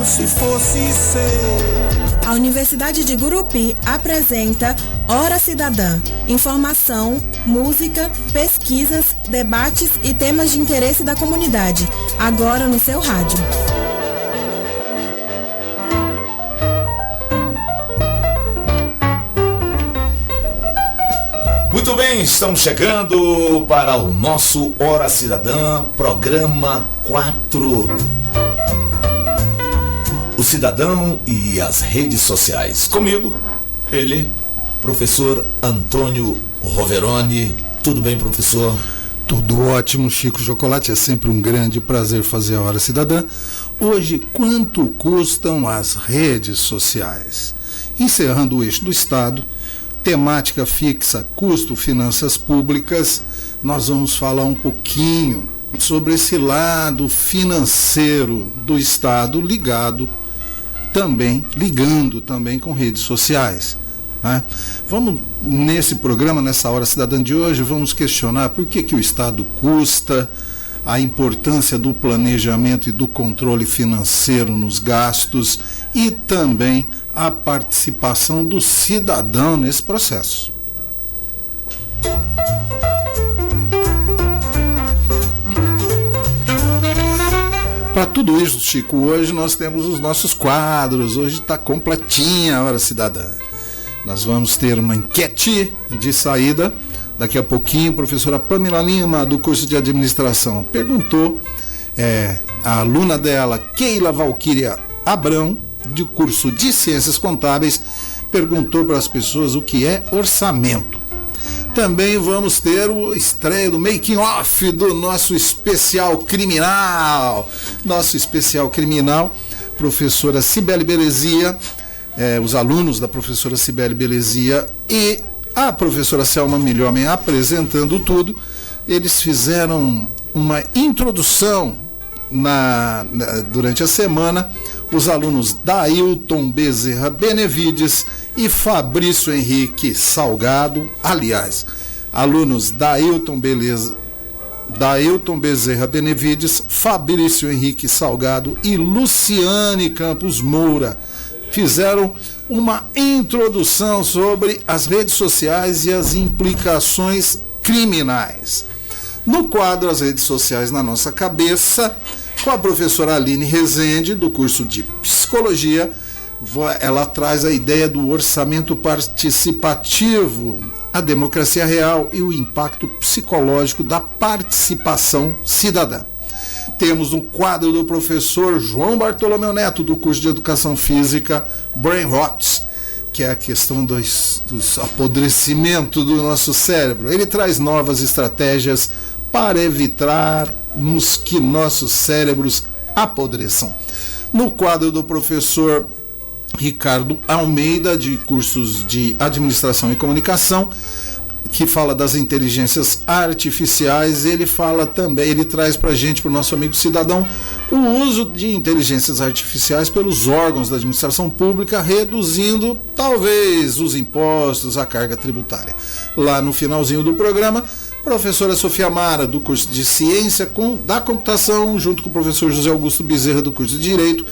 se fosse ser. A Universidade de Gurupi apresenta Hora Cidadã. Informação, música, pesquisas, debates e temas de interesse da comunidade. Agora no seu rádio. Muito bem, estamos chegando para o nosso Hora Cidadã, programa 4. O cidadão e as redes sociais. Comigo, ele, professor Antônio Roveroni. Tudo bem, professor? Tudo ótimo, Chico Chocolate. É sempre um grande prazer fazer a Hora Cidadã. Hoje, quanto custam as redes sociais? Encerrando o eixo do Estado, temática fixa, custo, finanças públicas, nós vamos falar um pouquinho sobre esse lado financeiro do Estado ligando também com redes sociais, né? Vamos, nesse programa, nessa Hora Cidadã de hoje, vamos questionar por que o Estado custa, a importância do planejamento e do controle financeiro nos gastos e também a participação do cidadão nesse processo. Para tudo isso, Chico, hoje nós temos os nossos quadros. Hoje está completinha a Hora Cidadã. Nós vamos ter uma enquete de saída. Daqui a pouquinho, a professora Pamela Lima, do curso de administração, perguntou, a aluna dela, Keila Valquíria Abrão, do curso de ciências contábeis, perguntou para as pessoas o que é orçamento. Também vamos ter o estreia do making off do nosso especial criminal. Professora Cibele Belezia, os alunos da professora Cibele Belezia e a professora Selma Milhomem apresentando tudo. Eles fizeram uma introdução durante a semana. Os alunos Dailton Bezerra Benevides e Fabrício Henrique Salgado, aliás, alunos Dailton Bezerra Benevides, Fabrício Henrique Salgado e Luciane Campos Moura fizeram uma introdução sobre as redes sociais e as implicações criminais. No quadro As Redes Sociais na Nossa Cabeça, com a professora Aline Rezende, do curso de Psicologia, ela traz a ideia do orçamento participativo, a democracia real e o impacto psicológico da participação cidadã. Temos um quadro do professor João Bartolomeu Neto, do curso de Educação Física, Brain Rot, que é a questão do apodrecimento do nosso cérebro. Ele traz novas estratégias para evitarmos que nossos cérebros apodreçam. No quadro do professor Ricardo Almeida, de cursos de Administração e Comunicação, que fala das inteligências artificiais, ele traz para a gente, para o nosso amigo cidadão, o uso de inteligências artificiais pelos órgãos da administração pública, reduzindo talvez os impostos, a carga tributária. Lá no finalzinho do programa, professora Sofia Mara, do curso de Ciência da Computação, junto com o professor José Augusto Bezerra, do curso de Direito,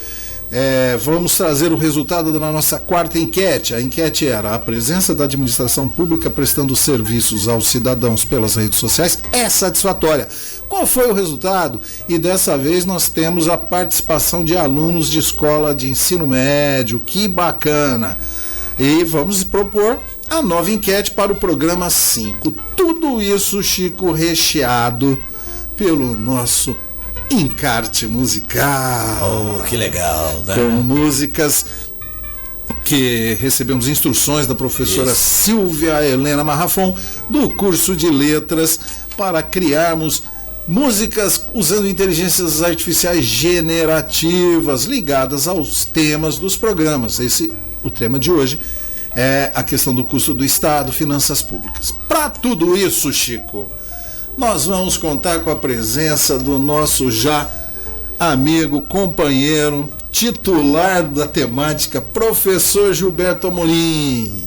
vamos trazer o resultado da nossa quarta enquete. A enquete era: a presença da administração pública prestando serviços aos cidadãos pelas redes sociais é satisfatória? Qual foi o resultado? E dessa vez nós temos a participação de alunos de escola de ensino médio. Que bacana! E vamos propor a nova enquete para o programa 5. Tudo isso, Chico, recheado pelo nosso encarte musical. Oh, que legal, né? Com músicas que recebemos instruções da professora Silvia Helena Marrafon, do curso de Letras, para criarmos músicas usando inteligências artificiais generativas ligadas aos temas dos programas. O tema de hoje é a questão do custo do Estado, finanças públicas. Para tudo isso, Chico, nós vamos contar com a presença do nosso já amigo, companheiro, titular da temática, professor Gilberto Amorim.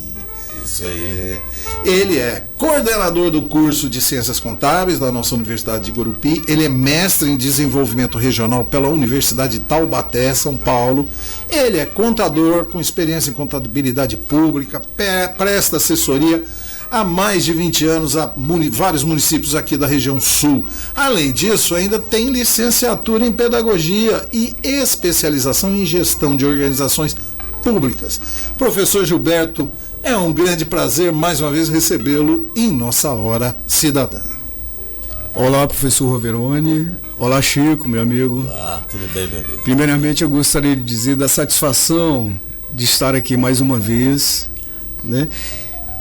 Isso aí. Ele é coordenador do curso de Ciências Contábeis da nossa Universidade de Gurupi. Ele é mestre em desenvolvimento regional pela Universidade de Taubaté, São Paulo. Ele é contador com experiência em contabilidade pública, presta assessoria há mais de 20 anos a vários municípios aqui da região sul. Além disso, ainda tem licenciatura em pedagogia e especialização em gestão de organizações públicas. Professor Gilberto, é um grande prazer mais uma vez recebê-lo em nossa Hora Cidadã. Olá, professor Roveroni. Olá, Chico, meu amigo. Olá, tudo bem, meu amigo? Primeiramente, eu gostaria de dizer da satisfação de estar aqui mais uma vez, né?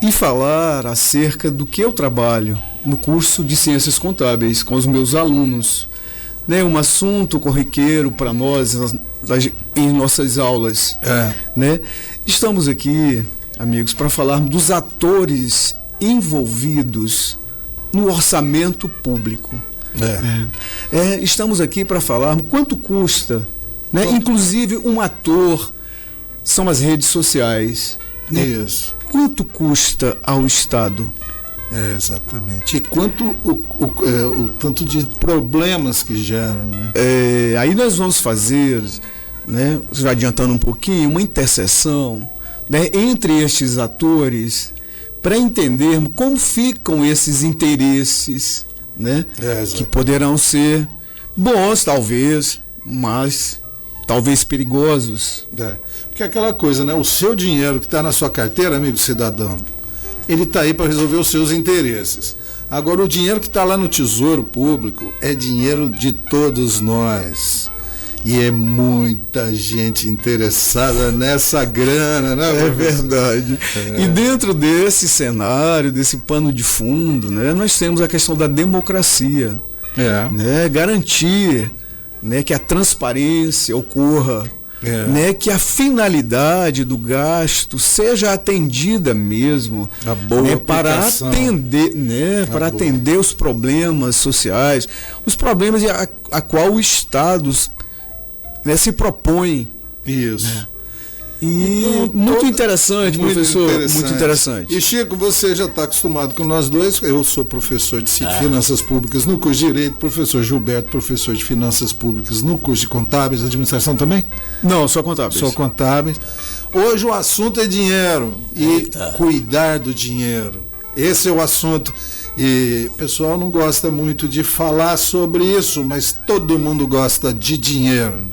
E falar acerca do que eu trabalho no curso de Ciências Contábeis com os meus alunos. Né? Um assunto corriqueiro para nós em nossas aulas. Né? Estamos aqui, amigos, para falar dos atores envolvidos no orçamento público. Estamos aqui para falar quanto custa, né? Inclusive um ator são as redes sociais. Né? Isso. Quanto custa ao Estado? Exatamente. E quanto o tanto de problemas que geram, né? Aí nós vamos fazer, né, já adiantando um pouquinho, uma interseção, né, entre estes atores para entendermos como ficam esses interesses, né, que poderão ser bons, talvez, mas talvez perigosos. Porque é aquela coisa, né? O seu dinheiro que está na sua carteira, amigo cidadão, ele está aí para resolver os seus interesses. Agora, o dinheiro que está lá no Tesouro Público é dinheiro de todos nós. E é muita gente interessada nessa grana, né? É verdade. E dentro desse cenário, desse pano de fundo, né, nós temos a questão da democracia. Né? Garantir, né, que a transparência ocorra. Né, que a finalidade do gasto seja atendida mesmo, né, para atender, né, para atender os problemas sociais, os problemas a qual o Estado, né, se propõe. Isso. E então, muito interessante, professor, muito interessante. E Chico, você já está acostumado com nós dois. Eu sou professor de Finanças Públicas no curso de Direito, professor Gilberto, professor de Finanças Públicas no curso de Contábeis, Administração também? Não, só Contábeis. Só Contábeis. Hoje o assunto é dinheiro e cuidar do dinheiro. Esse é o assunto. E o pessoal não gosta muito de falar sobre isso, mas todo mundo gosta de dinheiro.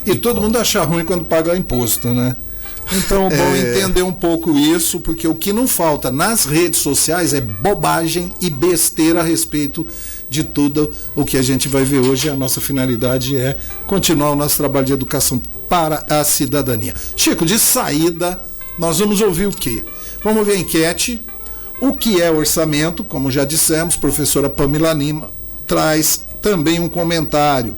E todo mundo acha ruim quando paga imposto, né? Então é bom entender um pouco isso, porque o que não falta nas redes sociais é bobagem e besteira a respeito de tudo o que a gente vai ver hoje. A nossa finalidade é continuar o nosso trabalho de educação para a cidadania. Chico, de saída, nós vamos ouvir o quê? Vamos ver a enquete. O que é orçamento? Como já dissemos, professora Pamela Lima traz também um comentário.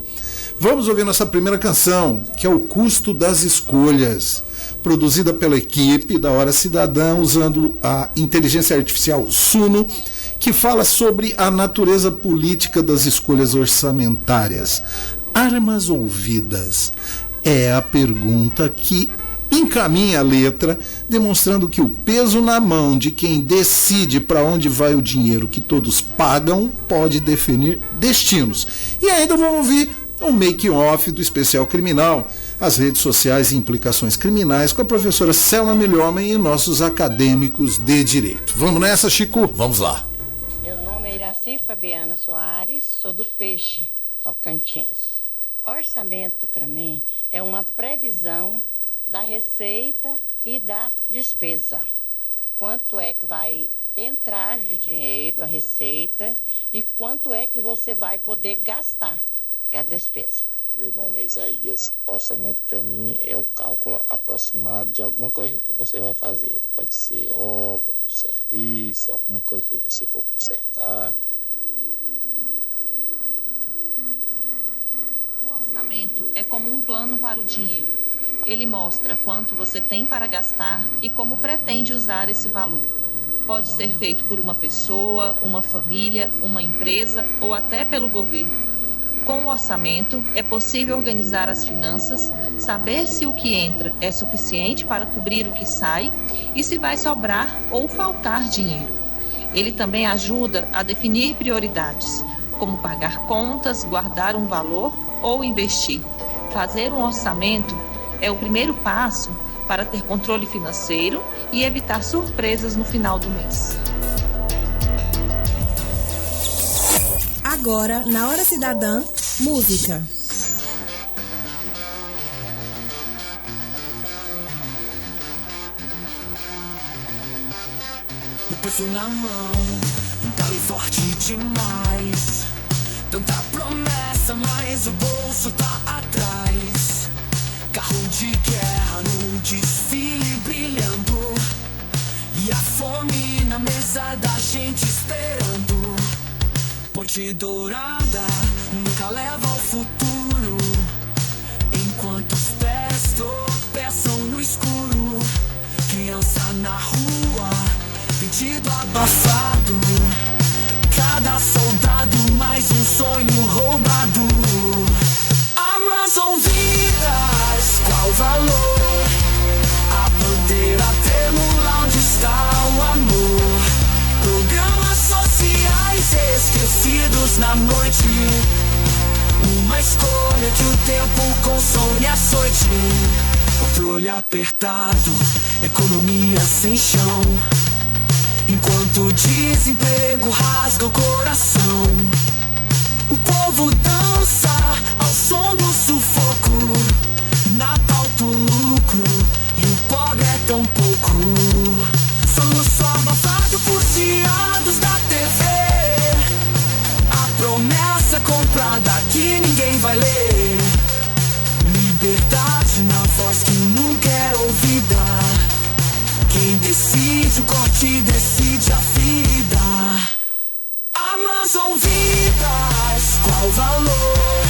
Vamos ouvir nossa primeira canção, que é O Custo das Escolhas, produzida pela equipe da Hora Cidadã, usando a inteligência artificial Suno, que fala sobre a natureza política das escolhas orçamentárias. Armas ou vidas? É a pergunta que encaminha a letra, demonstrando que o peso na mão de quem decide para onde vai o dinheiro que todos pagam pode definir destinos. E ainda vamos ouvir o making-off do Especial Criminal, as redes sociais e implicações criminais, com a professora Selma Milhomem e nossos acadêmicos de Direito. Vamos nessa, Chico? Vamos lá. Meu nome é Iraci Fabiana Soares, sou do Peixe, Tocantins. Orçamento, para mim, é uma previsão da receita e da despesa. Quanto é que vai entrar de dinheiro, a receita, e quanto é que você vai poder gastar, que é a despesa. Meu nome é Isaías. Orçamento para mim é o cálculo aproximado de alguma coisa que você vai fazer. Pode ser obra, um serviço, alguma coisa que você for consertar. O orçamento é como um plano para o dinheiro. Ele mostra quanto você tem para gastar e como pretende usar esse valor. Pode ser feito por uma pessoa, uma família, uma empresa ou até pelo governo. Com o orçamento, é possível organizar as finanças, saber se o que entra é suficiente para cobrir o que sai e se vai sobrar ou faltar dinheiro. Ele também ajuda a definir prioridades, como pagar contas, guardar um valor ou investir. Fazer um orçamento é o primeiro passo para ter controle financeiro e evitar surpresas no final do mês. Agora, na Hora Cidadã, música. O peso na mão, dali forte demais. Tanta promessa, mas o bolso tá atrás. Carro de guerra no desfile brilhando, e a fome na mesa da gente esperando. Ponte dourada nunca leva ao futuro, enquanto os pés tropeçam no escuro. Criança na rua, pedido abafado. Cada soldado mais um sonho roubado. Armas ouvidas, qual valor? A bandeira trêmula, onde está o amor? Programas sociais esquecidos na noite. Uma escolha que o tempo consome açoite. Controle apertado, economia sem chão, enquanto o desemprego rasga o coração. O povo dança ao som do sufoco, na pauta o lucro e o pobre é tão pouco. Soluço abafado por chiados da TV, a promessa comprada que ninguém vai ler. Liberdade na voz que nunca é ouvida. Quem decide o corte decide a vida. Armas ouvidas, qual valor?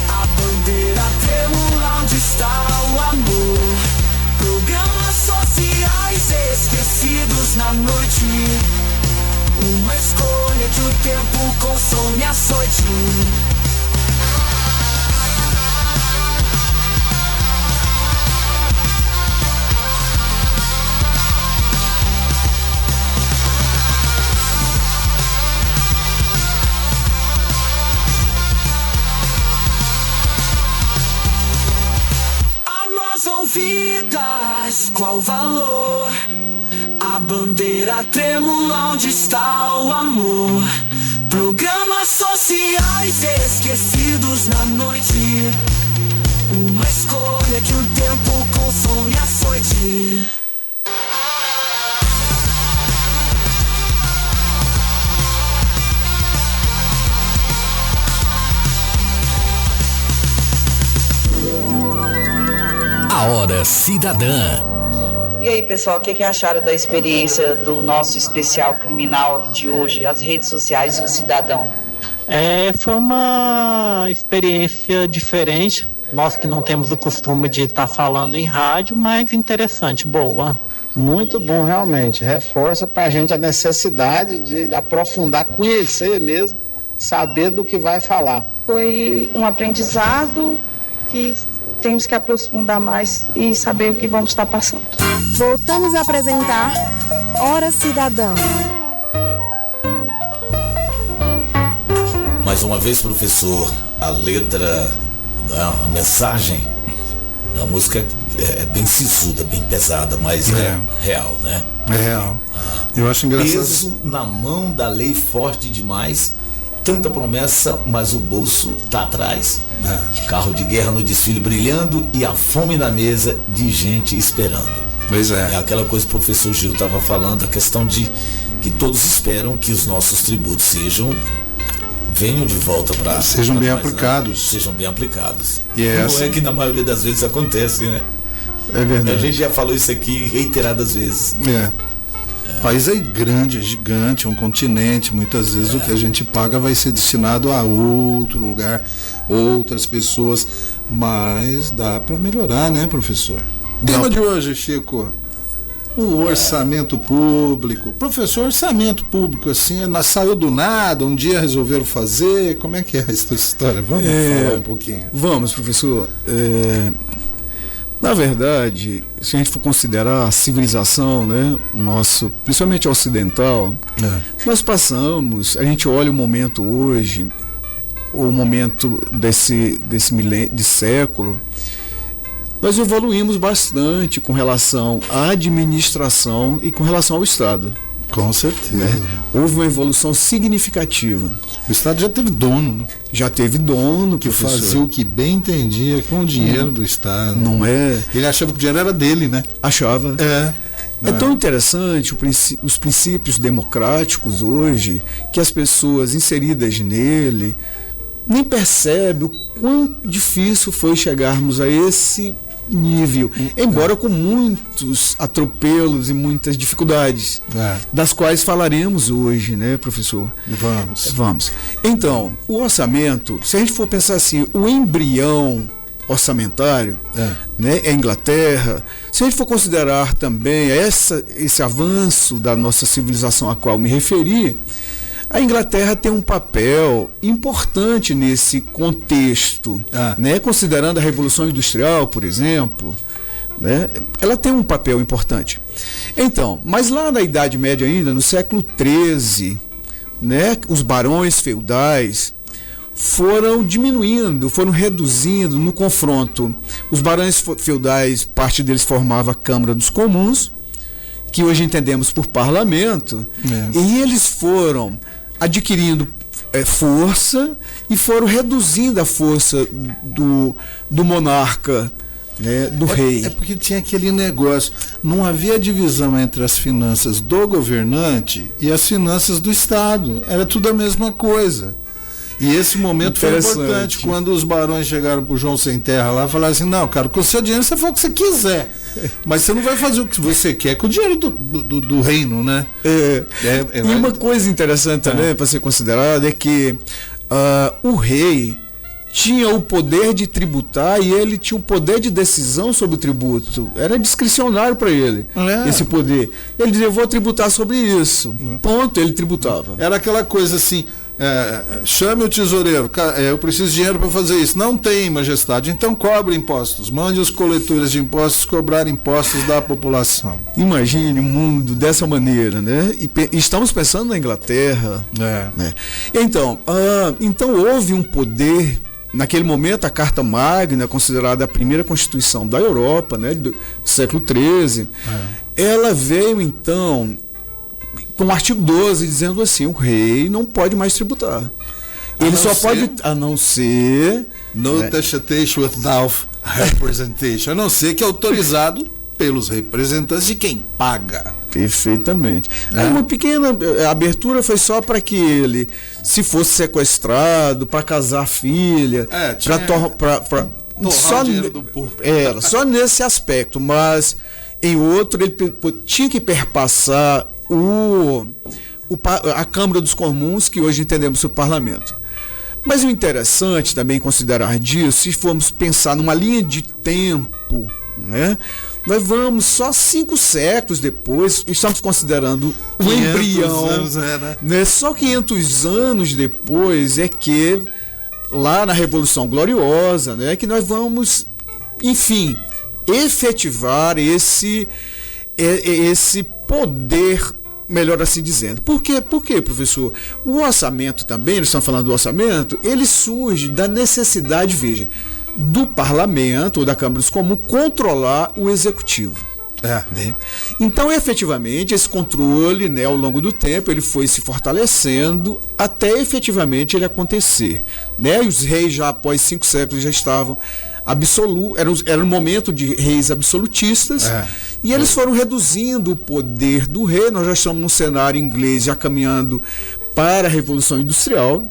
A bandeira trêmula, onde está o amor? Programas sociais esquecidos na noite. Uma escolha que o tempo consome açoite. Vidas, qual valor? A bandeira trêmula, onde está o amor? Programas sociais esquecidos na noite. Uma escolha que o tempo consome açoite. A Hora Cidadã. E aí, pessoal, o que acharam da experiência do nosso especial criminal de hoje, as redes sociais e o cidadão? Foi uma experiência diferente. Nós que não temos o costume de estar falando em rádio, mas interessante, boa. Muito bom, realmente. Reforça para a gente a necessidade de aprofundar, conhecer mesmo, saber do que vai falar. Foi um aprendizado que temos que aprofundar mais e saber o que vamos estar passando. Voltamos a apresentar Hora Cidadã. Mais uma vez, professor, a letra, a mensagem da música é bem sisuda, bem pesada, mas é real, né? É real. Eu acho engraçado. Peso na mão da lei forte demais. Tanta promessa, mas o bolso tá atrás. Carro de guerra no desfile brilhando e a fome na mesa de gente esperando. Pois é. É aquela coisa que o professor Gil estava falando, a questão de que todos esperam que os nossos tributos venham de volta para... Sejam bem aplicados. Sejam bem aplicados. E não é que na maioria das vezes acontece, né? É verdade. A gente já falou isso aqui reiteradas vezes. O país é grande, é gigante, é um continente. Muitas vezes o que a gente paga vai ser destinado a outro lugar, outras pessoas. Mas dá para melhorar, né, professor? Tema de hoje, Chico. O orçamento público. Professor, orçamento público, assim, saiu do nada, um dia resolveram fazer. Como é que é essa história? Vamos falar um pouquinho. Vamos, professor. Na verdade, se a gente for considerar a civilização, né, nosso, principalmente a ocidental, nós passamos, a gente olha o momento hoje, o momento desse século, nós evoluímos bastante com relação à administração e com relação ao Estado. Com certeza. Né? Houve uma evolução significativa. O Estado já teve dono, né? Já teve dono, que fazia o que bem entendia com o dinheiro do Estado. Não é? Ele achava que o dinheiro era dele, né? Achava. É tão interessante os princípios democráticos hoje, que as pessoas inseridas nele nem percebem o quão difícil foi chegarmos a esse nível, embora com muitos atropelos e muitas dificuldades, das quais falaremos hoje, né, professor? Vamos. Então, o orçamento, se a gente for pensar assim, o embrião orçamentário, né, é a Inglaterra. Se a gente for considerar também esse avanço da nossa civilização a qual me referi, a Inglaterra tem um papel importante nesse contexto, né? Considerando a Revolução Industrial, por exemplo, né? Ela tem um papel importante. Então, mas lá na Idade Média ainda, no século XIII, né? Os barões feudais foram diminuindo, foram reduzindo no confronto. Os barões feudais, parte deles formava a Câmara dos Comuns, que hoje entendemos por parlamento, e eles foram adquirindo força e foram reduzindo a força do monarca, né, do rei. É porque tinha aquele negócio, não havia divisão entre as finanças do governante e as finanças do Estado, era tudo a mesma coisa. E esse momento foi importante, quando os barões chegaram pro João Sem Terra lá e falaram assim, não, cara, com o seu dinheiro você faz o que você quiser, mas você não vai fazer o que você quer com o dinheiro do reino, né? E uma coisa interessante também para ser considerada é que o rei tinha o poder de tributar e ele tinha o poder de decisão sobre o tributo. Era discricionário para ele, esse poder. Ele dizia, eu vou tributar sobre isso. Ponto, ele tributava. Era aquela coisa assim, chame o tesoureiro, eu preciso de dinheiro para fazer isso. Não tem, majestade, então cobre impostos. Mande os coletores de impostos cobrar impostos da população. Imagine um mundo dessa maneira, né? E estamos pensando na Inglaterra. Né? Então houve um poder. Naquele momento, a Carta Magna, considerada a primeira Constituição da Europa, né, do século XIII, ela veio, então, com o artigo 12, dizendo assim, o rei não pode mais tributar. Ele só pode, a não ser... No taxation without representation. A não ser que é autorizado pelos representantes de quem paga. Perfeitamente. Aí uma pequena abertura foi só para que ele, se fosse sequestrado, para casar a filha, só nesse aspecto, mas em outro ele tinha que perpassar a Câmara dos Comuns, que hoje entendemos o parlamento. Mas o interessante também considerar disso, se formos pensar numa linha de tempo, né? Nós vamos só 5 séculos depois, estamos considerando o embrião, né? Só 500 anos depois é que, lá na Revolução Gloriosa, né, que nós vamos, enfim, efetivar esse poder, melhor assim dizendo. Por quê, professor? O orçamento também, nós estamos falando do orçamento, ele surge da necessidade, veja, do parlamento ou da Câmara dos Comuns controlar o executivo. Né? Então, efetivamente, esse controle, né, ao longo do tempo, ele foi se fortalecendo até efetivamente ele acontecer. Né? E os reis, já após 5 séculos, já estavam era um momento de reis absolutistas, e eles foram reduzindo o poder do rei. Nós já estamos num cenário inglês já caminhando para a Revolução Industrial.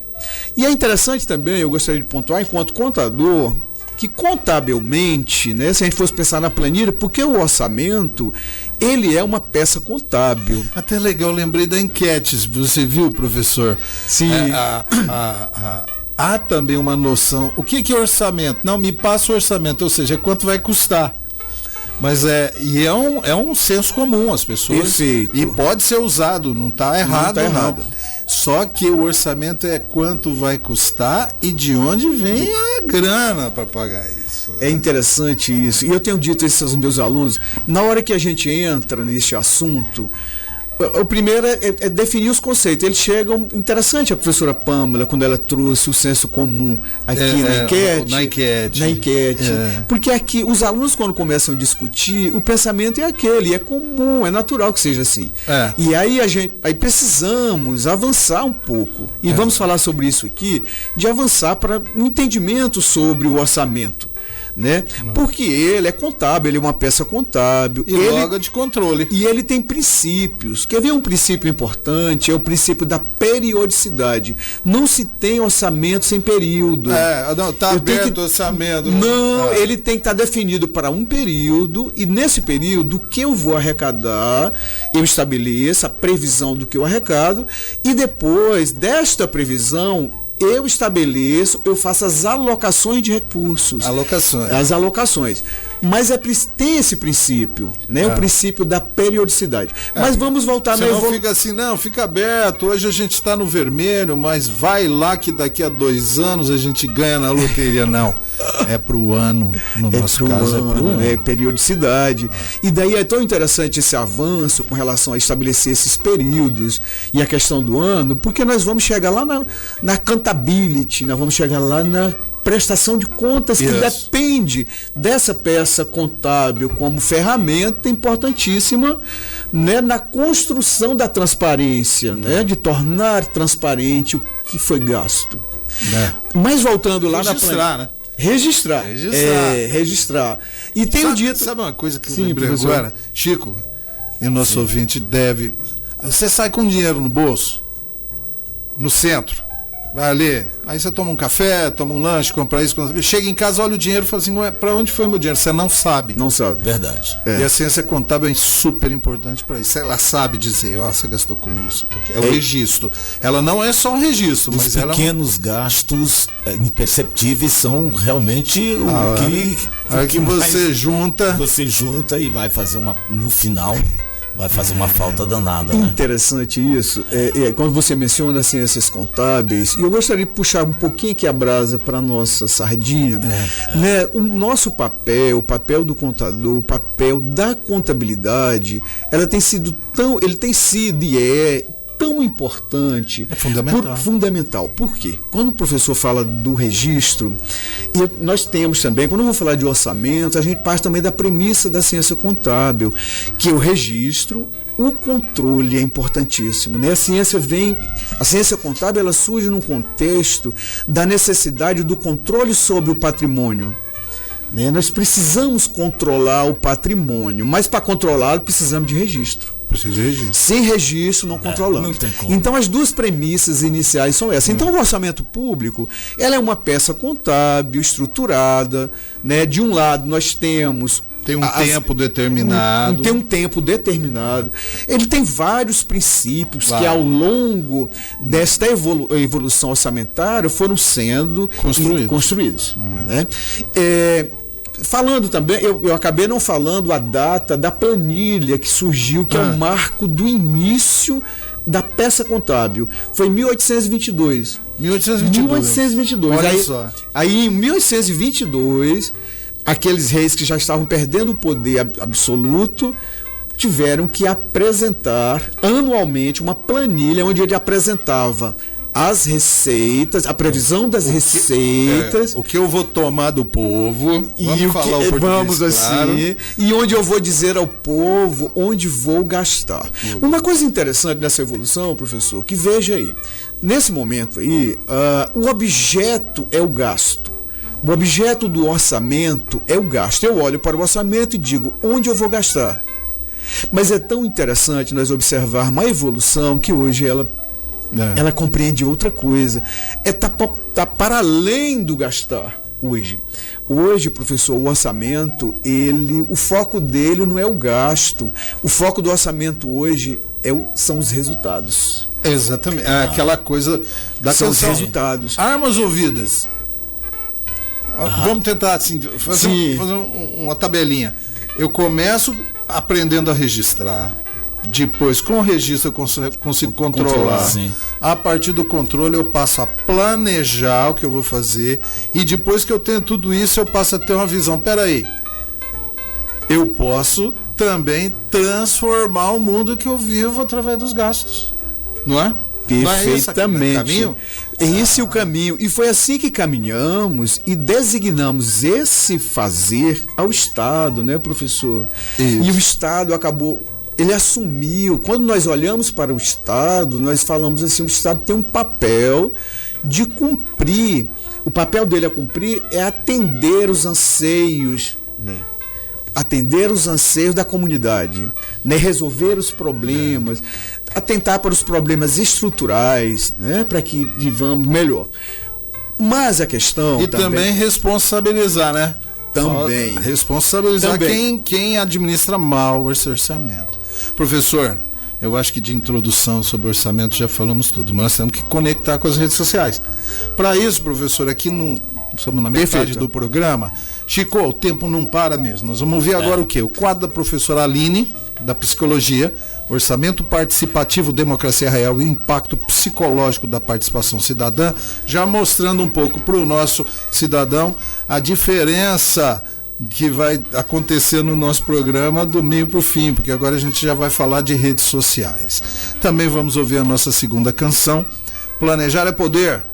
E é interessante também, eu gostaria de pontuar, enquanto contador, que contabilmente, né, se a gente fosse pensar na planilha, porque o orçamento, ele é uma peça contábil. Até legal, lembrei da enquete, você viu, professor? Sim. Há também uma noção, o que é orçamento? Não, me passa o orçamento, ou seja, quanto vai custar. Mas é um senso comum, as pessoas. Perfeito. E pode ser usado, não está errado. Não está errado. Só que o orçamento é quanto vai custar e de onde vem a grana para pagar isso. É interessante isso. E eu tenho dito isso aos meus alunos, na hora que a gente entra nesse assunto, o primeiro é definir os conceitos. Eles chegam, interessante a professora Pâmela, quando ela trouxe o senso comum aqui na enquete. Porque aqui, os alunos, quando começam a discutir, o pensamento é aquele, é comum, é natural que seja assim. E aí aí precisamos avançar um pouco. E vamos falar sobre isso aqui, de avançar para um entendimento sobre o orçamento. Né? Porque ele é contábil, ele é uma peça contábil. E logo de controle. E ele tem princípios. Quer ver um princípio importante? É o princípio da periodicidade. Não se tem orçamento sem período. Não, tá aberto o orçamento. Não, ele tem que estar definido para um período, e nesse período, o que eu vou arrecadar, eu estabeleço a previsão do que eu arrecado, e depois desta previsão, eu faço as alocações de recursos. As alocações. Mas tem esse princípio, né? O princípio da periodicidade. Mas vamos voltar na evolução. Não fica assim, não, fica aberto. Hoje a gente está no vermelho, mas vai lá que daqui a 2 anos a gente ganha na loteria. Não. É para o ano, no nosso caso. É para o ano. É periodicidade. E daí é tão interessante esse avanço com relação a estabelecer esses períodos e a questão do ano, porque nós vamos chegar lá na accountability, nós vamos chegar lá na prestação de contas, que depende dessa peça contábil como ferramenta importantíssima, né, na construção da transparência, né, de tornar transparente o que foi gasto. Mas voltando lá na Registrar. E tenho dito... Sabe uma coisa que eu lembrei agora? Chico, e o nosso ouvinte deve... Você sai com dinheiro no bolso, no centro, vai ali, aí você toma um café, toma um lanche, compra isso, chega em casa, olha o dinheiro e fala assim, para onde foi meu dinheiro? Você não sabe. Não sabe. Verdade. E a ciência contábil é super importante para isso. Ela sabe dizer, você gastou com isso. É o registro. Ela não é só um registro, mas os pequenos gastos imperceptíveis são realmente o que você junta. Você junta e vai fazer no final. Vai fazer uma falta danada. Interessante isso. Quando você menciona ciências contábeis, e eu gostaria de puxar um pouquinho aqui a brasa para a nossa sardinha. Né? O nosso papel, o papel do contador, o papel da contabilidade, ele tem sido e é tão importante. É fundamental. Fundamental. Por quê? Quando o professor fala do registro, e nós temos também, quando eu vou falar de orçamento, a gente parte também da premissa da ciência contábil, que o registro, o controle é importantíssimo, né? A ciência contábil, ela surge num contexto da necessidade do controle sobre o patrimônio. Né? Nós precisamos controlar o patrimônio, mas para controlá-lo precisamos de registro. Sem registro não controlamos. Não tem como. Então as duas premissas iniciais são essas. Então o orçamento público, ela é uma peça contábil, estruturada, né? De um lado nós temos tem um tempo determinado. Tem um tempo determinado. Ele tem vários princípios que ao longo desta evolução orçamentária foram sendo construídos. Né? Falando também, eu acabei não falando a data da planilha que surgiu, que é o marco do início da peça contábil. Foi em 1822. 1822. Olha só. Aí em 1822, aqueles reis que já estavam perdendo o poder absoluto tiveram que apresentar anualmente uma planilha onde ele apresentava as receitas, a previsão das receitas, o que eu vou tomar do povo, vamos assim, e onde eu vou dizer ao povo onde vou gastar. Uma coisa interessante nessa evolução, professor, que veja aí, nesse momento aí, o objeto é o gasto. O objeto do orçamento é o gasto. Eu olho para o orçamento e digo onde eu vou gastar. Mas é tão interessante nós observarmos uma evolução que hoje ela compreende outra coisa. Tá para além do gastar hoje. Hoje, professor, o orçamento, o foco dele não é o gasto. O foco do orçamento hoje são os resultados. Exatamente. Aquela coisa da são os resultados. Armas ouvidas. Vamos tentar assim, fazer uma tabelinha. Eu começo aprendendo a registrar. Depois, com o registro, eu consigo controlar. Sim. A partir do controle, eu passo a planejar o que eu vou fazer. E depois que eu tenho tudo isso, eu passo a ter uma visão. Peraí, eu posso também transformar o mundo que eu vivo através dos gastos. Não é? Perfeitamente. Esse é o caminho. E foi assim que caminhamos e designamos esse fazer ao Estado, né, professor? Isso. E o Estado acabou... Ele assumiu, quando nós olhamos para o Estado, nós falamos assim, o Estado tem um papel de cumprir, o papel dele a cumprir é atender os anseios, né? Atender os anseios da comunidade, né? Resolver os problemas, atentar para os problemas estruturais, né? Para que vivamos melhor. Mas a questão... E também responsabilizar, né? Também. Responsabilizar quem administra mal esse orçamento. Professor, eu acho que de introdução sobre orçamento já falamos tudo, mas nós temos que conectar com as redes sociais. Para isso, professor, aqui estamos na metade do programa. Chico, o tempo não para mesmo. Nós vamos ver agora o quê? O quadro da professora Aline, da Psicologia, Orçamento Participativo, Democracia Real e o Impacto Psicológico da Participação Cidadã, já mostrando um pouco para o nosso cidadão a diferença que vai acontecer no nosso programa do meio para o fim, porque agora a gente já vai falar de redes sociais. Também vamos ouvir a nossa segunda canção, Planejar é Poder,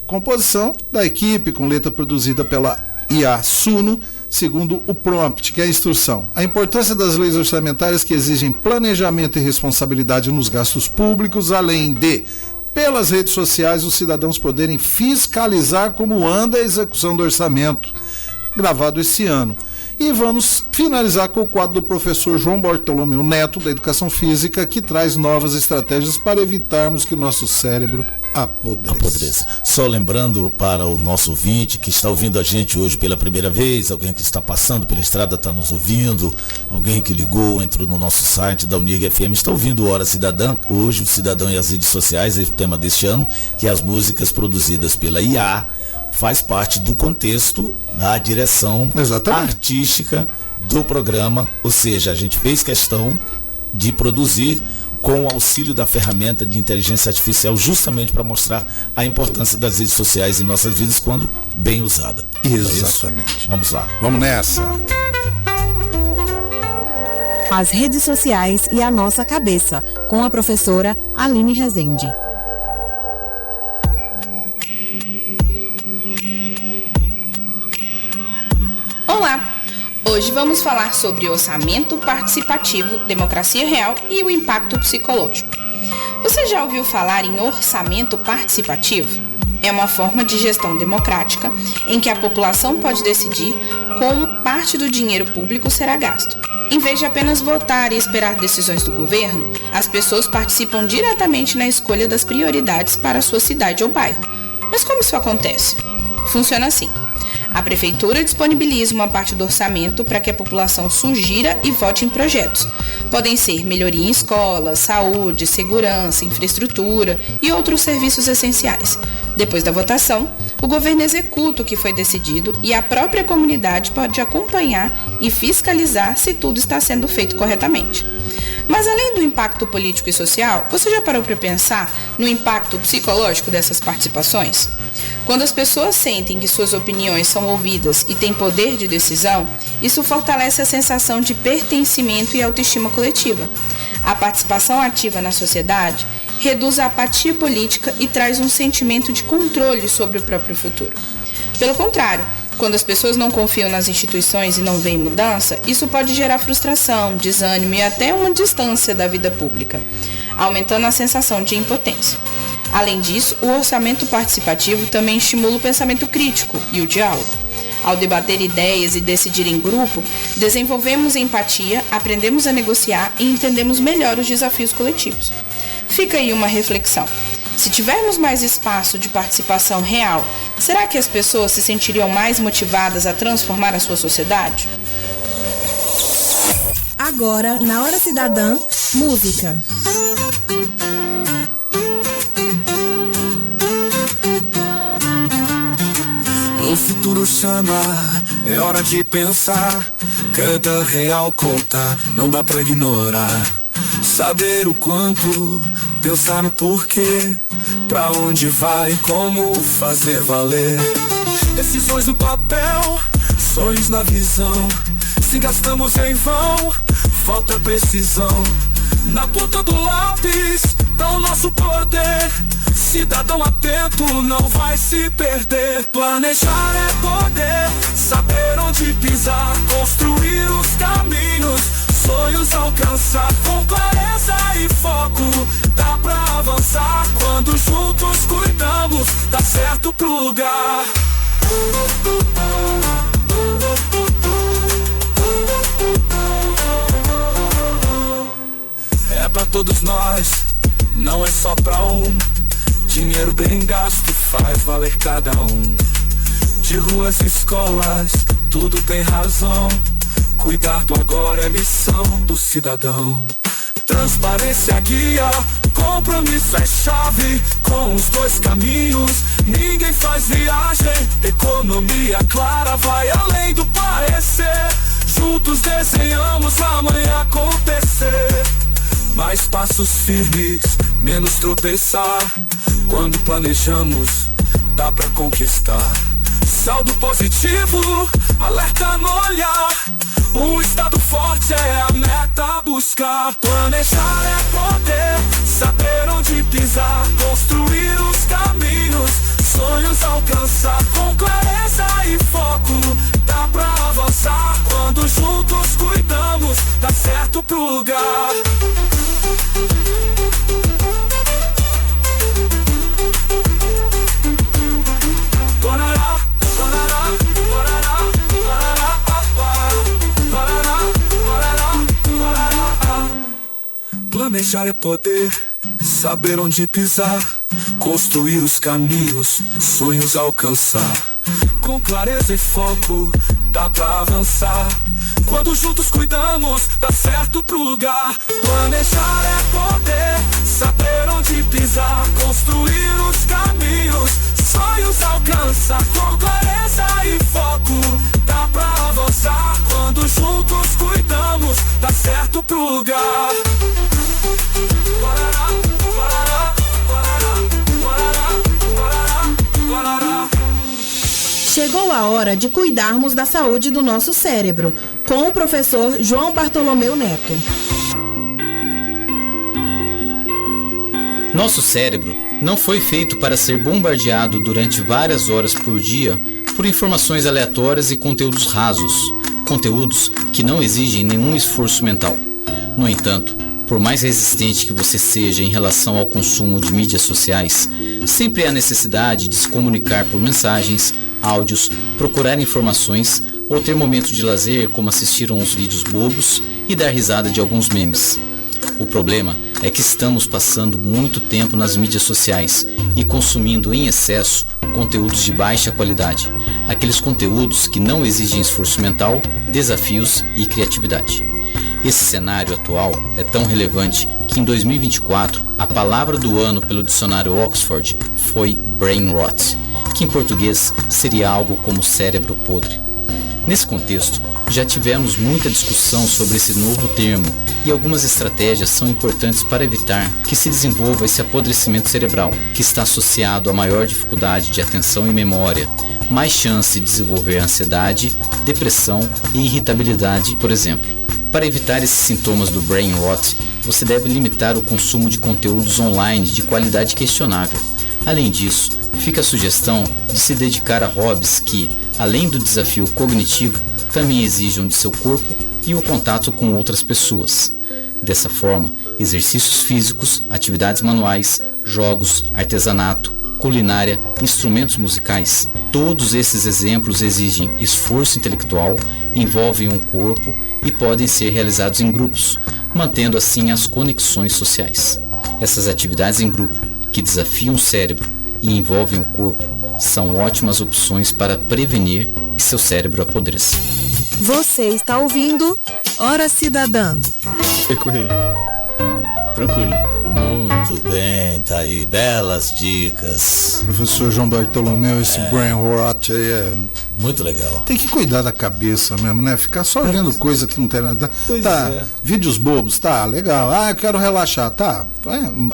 composição da equipe com letra produzida pela IA Suno, segundo o prompt, que é a instrução. A importância das leis orçamentárias que exigem planejamento e responsabilidade nos gastos públicos, além de, pelas redes sociais, os cidadãos poderem fiscalizar como anda a execução do orçamento, gravado esse ano. E vamos finalizar com o quadro do professor João Bartolomeu Neto, da Educação Física, que traz novas estratégias para evitarmos que o nosso cérebro apodreça. Só lembrando para o nosso ouvinte que está ouvindo a gente hoje pela primeira vez, alguém que está passando pela estrada está nos ouvindo, alguém que ligou, entrou no nosso site da Unig FM, está ouvindo Hora Cidadã, hoje o Cidadão e as redes sociais, é o tema deste ano, que é as músicas produzidas pela IA, faz parte do contexto da direção artística do programa, ou seja, a gente fez questão de produzir com o auxílio da ferramenta de inteligência artificial justamente para mostrar a importância das redes sociais em nossas vidas quando bem usada. Exatamente. Vamos lá. Vamos nessa. As redes sociais e a nossa cabeça, com a professora Aline Rezende. Olá! Hoje vamos falar sobre orçamento participativo, democracia real e o impacto psicológico. Você já ouviu falar em orçamento participativo? É uma forma de gestão democrática em que a população pode decidir como parte do dinheiro público será gasto. Em vez de apenas votar e esperar decisões do governo, as pessoas participam diretamente na escolha das prioridades para a sua cidade ou bairro. Mas como isso acontece? Funciona assim. A prefeitura disponibiliza uma parte do orçamento para que a população sugira e vote em projetos. Podem ser melhoria em escolas, saúde, segurança, infraestrutura e outros serviços essenciais. Depois da votação, o governo executa o que foi decidido e a própria comunidade pode acompanhar e fiscalizar se tudo está sendo feito corretamente. Mas além do impacto político e social, você já parou para pensar no impacto psicológico dessas participações? Quando as pessoas sentem que suas opiniões são ouvidas e têm poder de decisão, isso fortalece a sensação de pertencimento e autoestima coletiva. A participação ativa na sociedade reduz a apatia política e traz um sentimento de controle sobre o próprio futuro. Pelo contrário, quando as pessoas não confiam nas instituições e não veem mudança, isso pode gerar frustração, desânimo e até uma distância da vida pública, aumentando a sensação de impotência. Além disso, o orçamento participativo também estimula o pensamento crítico e o diálogo. Ao debater ideias e decidir em grupo, desenvolvemos empatia, aprendemos a negociar e entendemos melhor os desafios coletivos. Fica aí uma reflexão. Se tivermos mais espaço de participação real, será que as pessoas se sentiriam mais motivadas a transformar a sua sociedade? Agora, na Hora Cidadã, música. O futuro chama, é hora de pensar. Cada real conta, não dá pra ignorar. saber o quanto, pensar no porquê, pra onde vai, como fazer valer. Decisões no papel, sonhos na visão, se gastamos em vão, falta precisão. Na ponta do lápis tá o nosso poder, cidadão atento não vai se perder. Planejar é poder, saber onde pisar, construir os caminhos, sonhos alcançar. Com clareza e foco, dá pra avançar. Quando juntos cuidamos, dá certo pro lugar. É pra todos nós, não é só pra um. Dinheiro bem gasto faz valer cada um. De ruas e escolas, tudo tem razão. Cuidar do agora é missão do cidadão. Transparência guia, compromisso é chave. Com os dois caminhos, ninguém faz viagem. Economia clara vai além do parecer. Juntos desenhamos amanhã acontecer. Mais passos firmes, menos tropeçar. Quando planejamos, dá pra conquistar. Saldo positivo, alerta no olhar. Um estado forte é a meta a buscar. Planejar é poder, saber onde pisar, construir os caminhos, sonhos alcançar. Com clareza e foco, dá pra avançar. Quando juntos cuidamos, dá certo pro lugar. Planejar é poder, saber onde pisar, construir os caminhos, sonhos alcançar. Com clareza e foco, dá pra avançar. Quando juntos cuidamos, dá certo pro lugar. Planejar é poder, saber onde pisar, construir os caminhos, sonhos alcançar. Com clareza e foco, dá pra avançar. Quando juntos cuidamos, dá certo pro lugar. Chegou a hora de cuidarmos da saúde do nosso cérebro, com o professor João Bartolomeu Neto. Nosso cérebro não foi feito para ser bombardeado durante várias horas por dia por informações aleatórias e conteúdos rasos, conteúdos que não exigem nenhum esforço mental. No entanto, por mais resistente que você seja em relação ao consumo de mídias sociais, sempre há necessidade de se comunicar por mensagens, áudios, procurar informações ou ter momentos de lazer como assistir a uns vídeos bobos e dar risada de alguns memes. O problema é que estamos passando muito tempo nas mídias sociais e consumindo em excesso conteúdos de baixa qualidade, aqueles conteúdos que não exigem esforço mental, desafios e criatividade. Esse cenário atual é tão relevante que em 2024 a palavra do ano pelo dicionário Oxford foi brain rot, que em português seria algo como cérebro podre. Nesse contexto, já tivemos muita discussão sobre esse novo termo e algumas estratégias são importantes para evitar que se desenvolva esse apodrecimento cerebral, que está associado a maior dificuldade de atenção e memória, mais chance de desenvolver ansiedade, depressão e irritabilidade, por exemplo. Para evitar esses sintomas do brain rot, você deve limitar o consumo de conteúdos online de qualidade questionável. Além disso, fica a sugestão de se dedicar a hobbies que, além do desafio cognitivo, também exijam de seu corpo e o contato com outras pessoas. Dessa forma, exercícios físicos, atividades manuais, jogos, artesanato, culinária, instrumentos musicais, todos esses exemplos exigem esforço intelectual, envolvem um corpo e podem ser realizados em grupos, mantendo assim as conexões sociais. Essas atividades em grupo, que desafiam o cérebro e envolvem o corpo, são ótimas opções para prevenir que seu cérebro apodreça. Você está ouvindo Hora Cidadã. Tranquilo. Muito Muito bem, tá aí, belas dicas. Professor João Bartolomeu, esse brain rot aí é muito legal. Tem que cuidar da cabeça mesmo, né? Ficar só vendo coisa que não tem nada. Tá, vídeos bobos, tá, legal. Ah, eu quero relaxar, tá.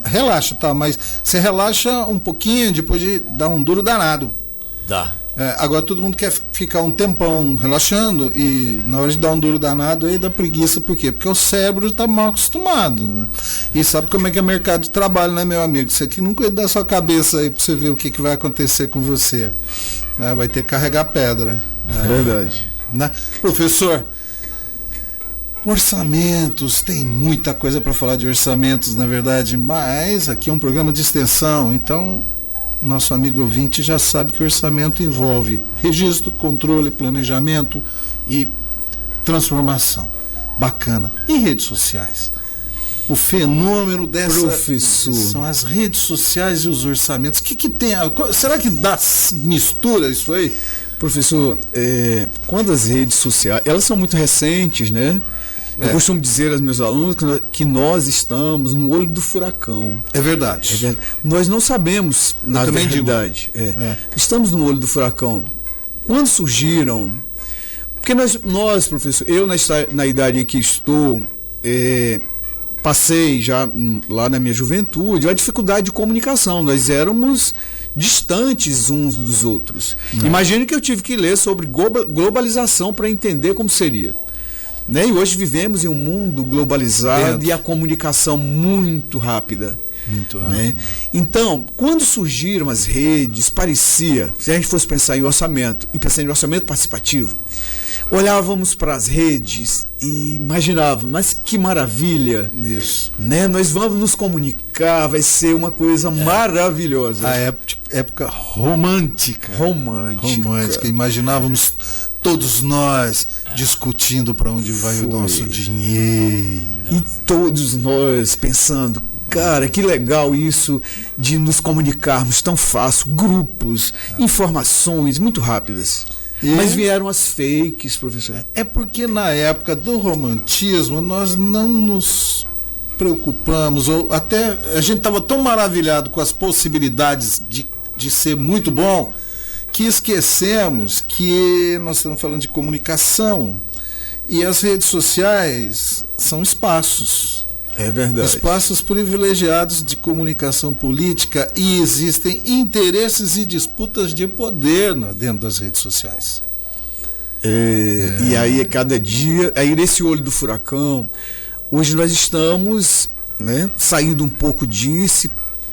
Relaxa, tá, mas você relaxa um pouquinho depois de dar um duro danado. Dá. Agora todo mundo quer ficar um tempão relaxando e na hora de dar um duro danado aí dá preguiça. Por quê? Porque o cérebro está mal acostumado, né? E sabe como é que é mercado de trabalho, né, meu amigo? Isso aqui não cuida da sua cabeça aí pra você ver o que vai acontecer com você, né? Vai ter que carregar pedra. Verdade. Né? Professor, orçamentos, tem muita coisa para falar de orçamentos, na verdade, mas aqui é um programa de extensão, então nosso amigo ouvinte já sabe que o orçamento envolve registro, controle, planejamento e transformação. Bacana. E redes sociais? O fenômeno dessa... Professor. São as redes sociais e os orçamentos. O que tem? Será que dá mistura isso aí? Professor, quando as redes sociais, elas são muito recentes, né? Eu costumo dizer aos meus alunos que nós estamos no olho do furacão. É verdade. Nós não sabemos, na verdade. Estamos no olho do furacão. Quando surgiram... Porque nós professor, eu na idade em que estou, passei já lá na minha juventude a dificuldade de comunicação. Nós éramos distantes uns dos outros. Imagine que eu tive que ler sobre globalização para entender como seria. Né? E hoje vivemos em um mundo globalizado e a comunicação muito rápida. Muito rápido. Né? Então, quando surgiram as redes, parecia, se a gente fosse pensar em orçamento e pensar em orçamento participativo, olhávamos para as redes e imaginávamos, mas que maravilha! Isso. Né? Nós vamos nos comunicar, vai ser uma coisa maravilhosa. A época romântica. Imaginávamos todos nós discutindo para onde vai o nosso dinheiro. E todos nós pensando, cara, que legal isso de nos comunicarmos tão fácil, grupos, informações muito rápidas. Mas vieram as fakes, professor. É porque na época do romantismo nós não nos preocupamos, ou até a gente estava tão maravilhado com as possibilidades de ser muito bom, que esquecemos que nós estamos falando de comunicação e as redes sociais são espaços. É verdade. Espaços privilegiados de comunicação política e existem interesses e disputas de poder dentro das redes sociais. E aí cada dia, aí nesse olho do furacão, hoje nós estamos, né, saindo um pouco disso,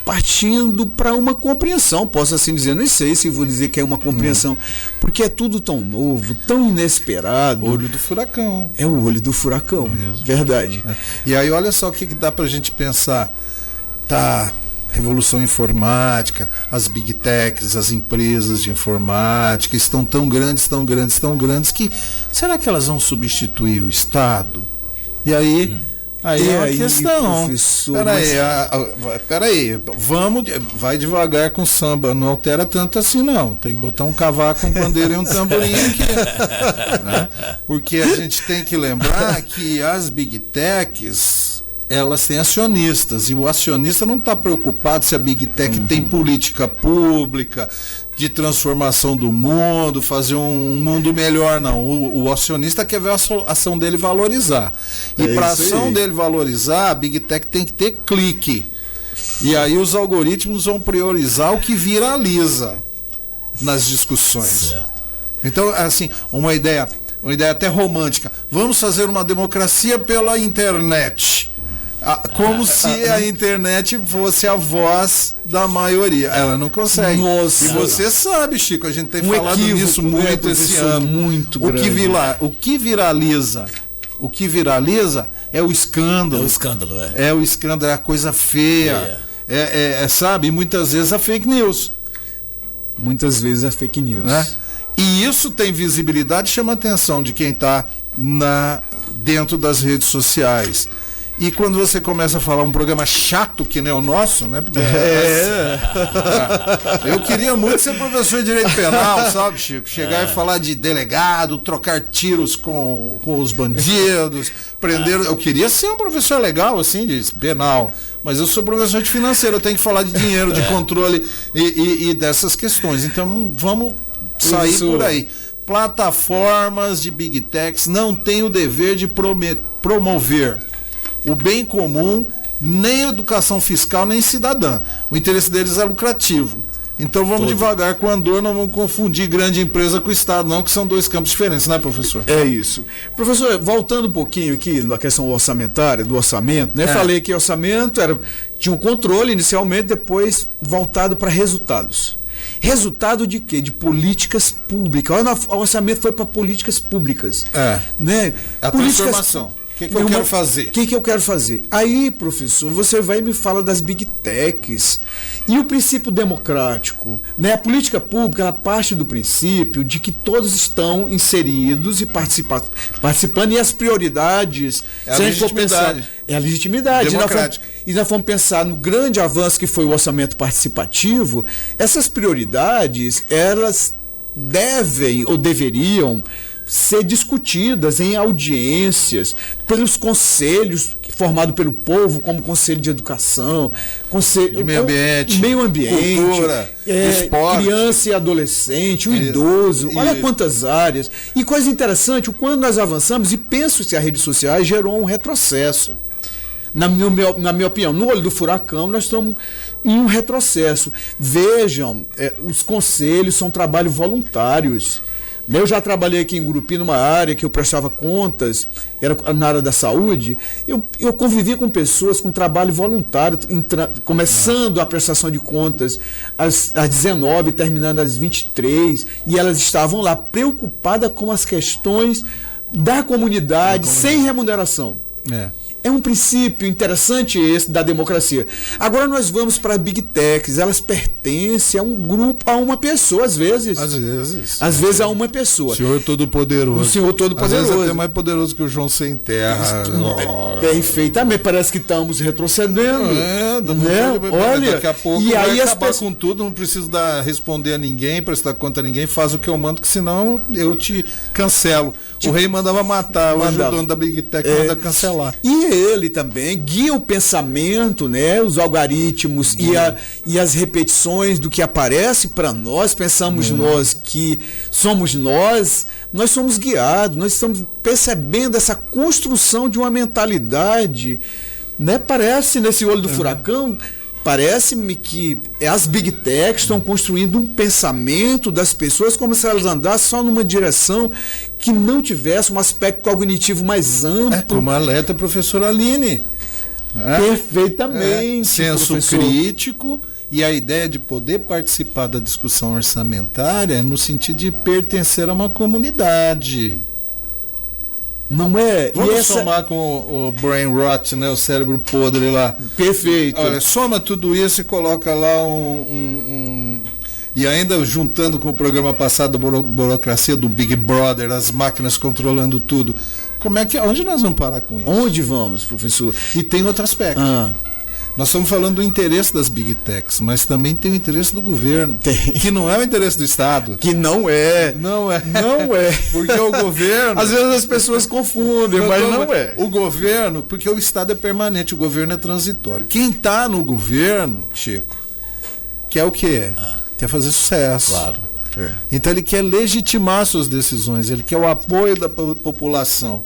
partindo para uma compreensão, posso assim dizer, não sei se vou dizer que é uma compreensão, porque é tudo tão novo, tão inesperado. Olho do furacão. É o olho do furacão, mesmo. Verdade. E aí olha só o que dá pra gente pensar. Revolução informática, as big techs, as empresas de informática estão tão grandes que será que elas vão substituir o Estado? E aí... Aí é uma questão. Peraí, vai devagar com samba, não altera tanto assim não. Tem que botar um cavaco, um pandeiro e um tamborim aqui. Né? Porque a gente tem que lembrar que as big techs, elas têm acionistas, e o acionista não está preocupado se a big tech tem política pública de transformação do mundo, fazer um mundo melhor, não. O acionista quer ver a ação dele valorizar. E para a ação dele valorizar, a Big Tech tem que ter clique. E aí os algoritmos vão priorizar o que viraliza nas discussões. Certo. Então, assim, uma ideia até romântica. Vamos fazer uma democracia pela internet. Como se a internet fosse a voz da maioria. Ela não consegue. Nossa. E você sabe, Chico, a gente tem falado nisso muito esse ano. Muito grande. O que viraliza é o escândalo. É o escândalo, É o escândalo, é a coisa feia. Sabe? Muitas vezes a fake news. Muitas vezes a fake news. Né? E isso tem visibilidade, chama a atenção de quem está dentro das redes sociais. E quando você começa a falar um programa chato que nem o nosso, né? Porque eu queria muito ser professor de direito penal, sabe, Chico? Chegar e falar de delegado, trocar tiros com os bandidos, prender. Eu queria ser um professor legal, assim, de penal. Mas eu sou professor de financeiro, eu tenho que falar de dinheiro, de controle e dessas questões. Então vamos sair por aí. Plataformas de Big Techs não têm o dever de promover o bem comum, nem educação fiscal, nem cidadã. O interesse deles é lucrativo. Então vamos devagar com o andor, não vamos confundir grande empresa com o Estado, não, que são dois campos diferentes, né, professor? É isso. Professor, voltando um pouquinho aqui na questão orçamentária, do orçamento, né? Falei que orçamento tinha um controle inicialmente, depois voltado para resultados. Resultado de quê? De políticas públicas. O orçamento foi para políticas públicas. Né? A transformação. O que eu quero fazer? O que eu quero fazer? Aí, professor, você vai e me fala das Big Techs. E o princípio democrático, né? A política pública, ela parte do princípio de que todos estão inseridos e participando, e as prioridades... É a legitimidade. É a legitimidade. Democrática. E nós fomos pensar no grande avanço que foi o orçamento participativo. Essas prioridades, elas devem ou deveriam ser discutidas em audiências, pelos conselhos formados pelo povo, como Conselho de Educação, Conselho de Meio Ambiente, Cultura, Esporte, Criança e Adolescente, o Idoso, olha quantas áreas. E coisa interessante, quando nós avançamos, e penso que as redes sociais gerou um retrocesso. Na minha opinião, no olho do furacão, nós estamos em um retrocesso. Vejam, os conselhos são trabalhos voluntários. Eu já trabalhei aqui em Gurupi, numa área que eu prestava contas, era na área da saúde. Eu convivi com pessoas com trabalho voluntário, começando a prestação de contas às 19, terminando às 23, e elas estavam lá preocupadas com as questões da comunidade, sem remuneração. É um princípio interessante esse da democracia. Agora nós vamos para Big Techs, elas pertencem a um grupo, a uma pessoa, às vezes. Às vezes a uma pessoa. O Senhor Todo-Poderoso. O Senhor Todo-Poderoso. Às vezes até mais poderoso que o João Sem Terra. Perfeitamente, parece que estamos retrocedendo. Olha, daqui a pouco e aí vai acabar com tudo, não preciso responder a ninguém, prestar conta a ninguém, faz o que eu mando, que senão eu te cancelo. O rei mandava matar, hoje o dono da Big Tech manda cancelar. E ele também guia o pensamento, né? Os algoritmos e as repetições do que aparece para nós. Pensamos nós que somos nós somos guiados, nós estamos percebendo essa construção de uma mentalidade, né? Parece, nesse olho do furacão, parece-me que as Big Techs estão construindo um pensamento das pessoas como se elas andassem só numa direção que não tivesse um aspecto cognitivo mais amplo. Como alerta a professora Aline. Perfeitamente. Senso professor. Crítico e a ideia de poder participar da discussão orçamentária no sentido de pertencer a uma comunidade. Não é? Vamos somar com o brain rot, né? O cérebro podre lá. Perfeito. Olha, soma tudo isso e coloca lá e ainda juntando com o programa passado da burocracia do Big Brother, as máquinas controlando tudo. Onde nós vamos parar com isso? Onde vamos, professor? E tem outro aspecto. Nós estamos falando do interesse das Big Techs, mas também tem o interesse do governo, que não é o interesse do Estado. Que não é. Não é. Porque o governo... Às vezes as pessoas confundem, mas não é. O governo, porque o Estado é permanente, o governo é transitório. Quem está no governo, Chico, quer o quê? Quer fazer sucesso. Claro. Então ele quer legitimar suas decisões, ele quer o apoio da população.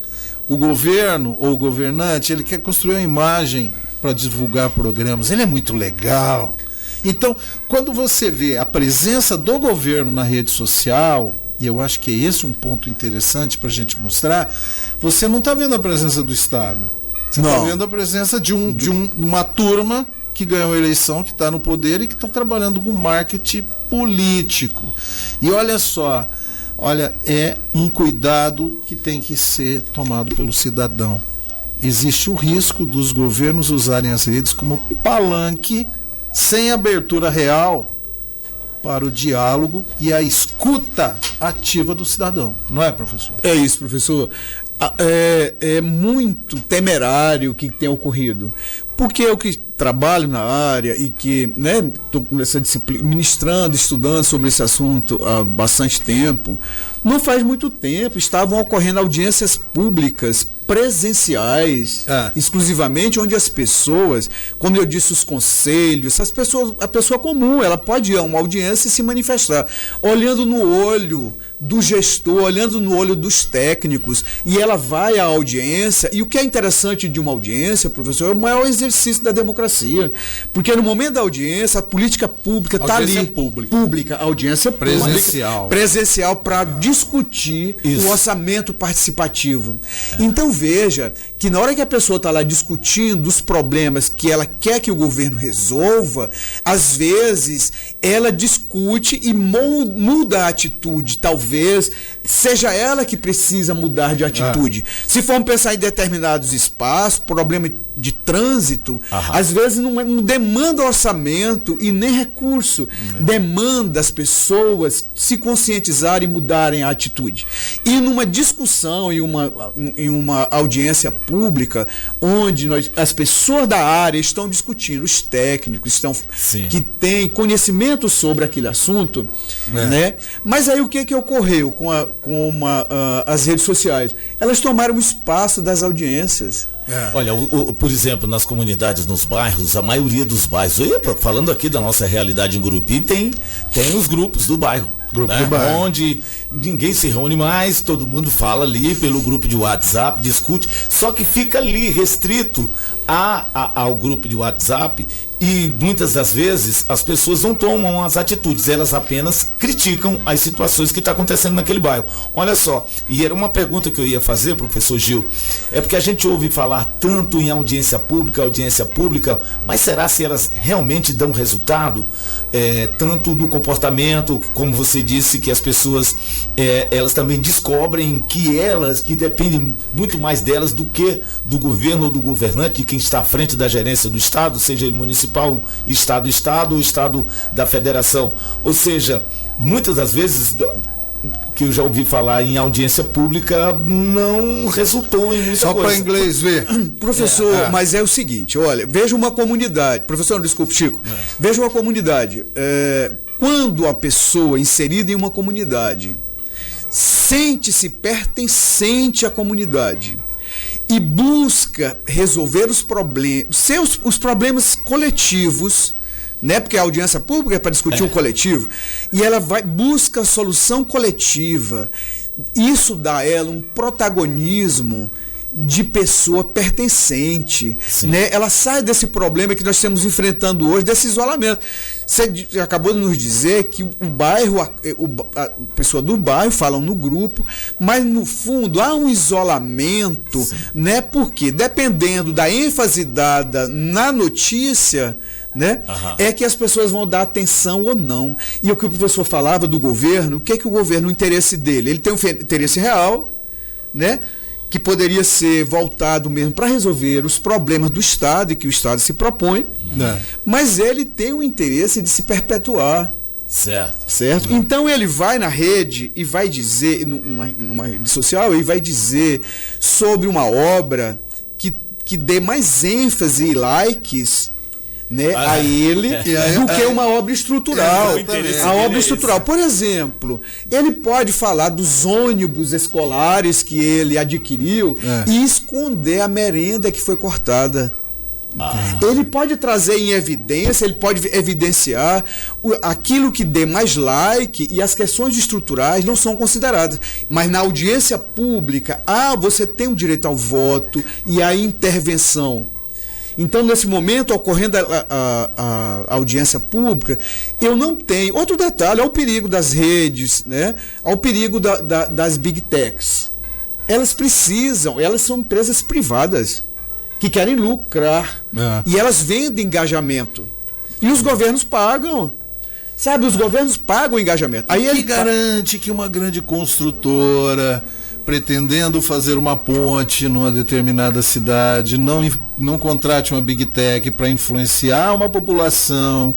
O governo ou o governante, ele quer construir uma imagem para divulgar programas, ele é muito legal. Então, quando você vê a presença do governo na rede social, e eu acho que é esse um ponto interessante para a gente mostrar, você não está vendo a presença do Estado, você está vendo a presença de uma turma que ganhou a eleição, que está no poder e que está trabalhando com marketing político. E olha só, é um cuidado que tem que ser tomado pelo cidadão. Existe o risco dos governos usarem as redes como palanque, sem abertura real, para o diálogo e a escuta ativa do cidadão. Não é, professor? É isso, professor. É muito temerário o que tem ocorrido. Porque eu que trabalho na área e que estou com essa disciplina, ministrando, estudando sobre esse assunto há bastante tempo, não faz muito tempo estavam ocorrendo audiências públicas presenciais, exclusivamente, onde as pessoas, como eu disse, os conselhos, a pessoa comum, ela pode ir a uma audiência e se manifestar, olhando no olho do gestor, olhando no olho dos técnicos, e ela vai à audiência. E o que é interessante de uma audiência, professor, é o maior exercício da democracia, porque no momento da audiência, a política pública está ali, pública, audiência presencial para discutir o orçamento participativo. Então veja que na hora que a pessoa está lá discutindo os problemas que ela quer que o governo resolva, às vezes ela discute e muda a atitude, talvez seja ela que precisa mudar de atitude. Se formos pensar em determinados espaços, problema de trânsito, às vezes não demanda orçamento e nem recurso, demanda as pessoas se conscientizarem e mudarem a atitude. E numa discussão, em uma audiência pública, onde as pessoas da área estão discutindo, os técnicos que têm conhecimento sobre aquele assunto, né? Mas aí o que ocorreu com as redes sociais? Elas tomaram o espaço das audiências. Olha, por exemplo, nas comunidades, nos bairros, a maioria dos bairros, falando aqui da nossa realidade em Gurupi, tem os grupos do bairro, onde ninguém se reúne mais, todo mundo fala ali pelo grupo de WhatsApp, discute, só que fica ali restrito ao grupo de WhatsApp. E muitas das vezes as pessoas não tomam as atitudes, elas apenas criticam as situações que estão acontecendo naquele bairro. Olha só, e era uma pergunta que eu ia fazer, professor Gil, é porque a gente ouve falar tanto em audiência pública, mas será se elas realmente dão resultado? Tanto no comportamento, como você disse, que as pessoas elas também descobrem que dependem muito mais delas do que do governo ou do governante, de quem está à frente da gerência do Estado, seja ele municipal, Estado ou Estado da Federação. Ou seja, muitas das vezes que eu já ouvi falar em audiência pública não resultou em muita coisa. Só para inglês ver. Professor, mas é o seguinte, olha, veja uma comunidade, professor, desculpe, Chico, veja uma comunidade, quando a pessoa inserida em uma comunidade sente-se pertencente à comunidade e busca resolver os problemas coletivos, né? Porque a audiência pública é para discutir o coletivo, e ela busca solução coletiva. Isso dá a ela um protagonismo de pessoa pertencente, né? Ela sai desse problema que nós estamos enfrentando hoje, desse isolamento. Você acabou de nos dizer que o bairro, a pessoa do bairro falam no grupo, mas no fundo há um isolamento, né? Porque dependendo da ênfase dada na notícia, né? É que as pessoas vão dar atenção ou não. E o que o professor falava do governo, o que é que o governo, o interesse dele? Ele tem um interesse real, né? Que poderia ser voltado mesmo para resolver os problemas do Estado e que o Estado se propõe, mas ele tem o interesse de se perpetuar. Certo? Então ele vai na rede e vai dizer, numa rede social, e vai dizer sobre uma obra que dê mais ênfase e likes, né, a ele do que uma obra estrutural. A obra estrutural, por exemplo, ele pode falar dos ônibus escolares que ele adquiriu e esconder a merenda que foi cortada. Ele pode trazer em evidência, ele pode evidenciar aquilo que dê mais like, e as questões estruturais não são consideradas. Mas na audiência pública, você tem o direito ao voto e à intervenção. Então, nesse momento, ocorrendo a audiência pública, eu não tenho... Outro detalhe, é o perigo das redes, né? É o perigo das big techs. Elas são empresas privadas que querem lucrar. E elas vendem engajamento. E os governos pagam. Sabe, os governos pagam o engajamento. Aí ele garante que uma grande construtora, pretendendo fazer uma ponte numa determinada cidade, não contrate uma big tech para influenciar uma população,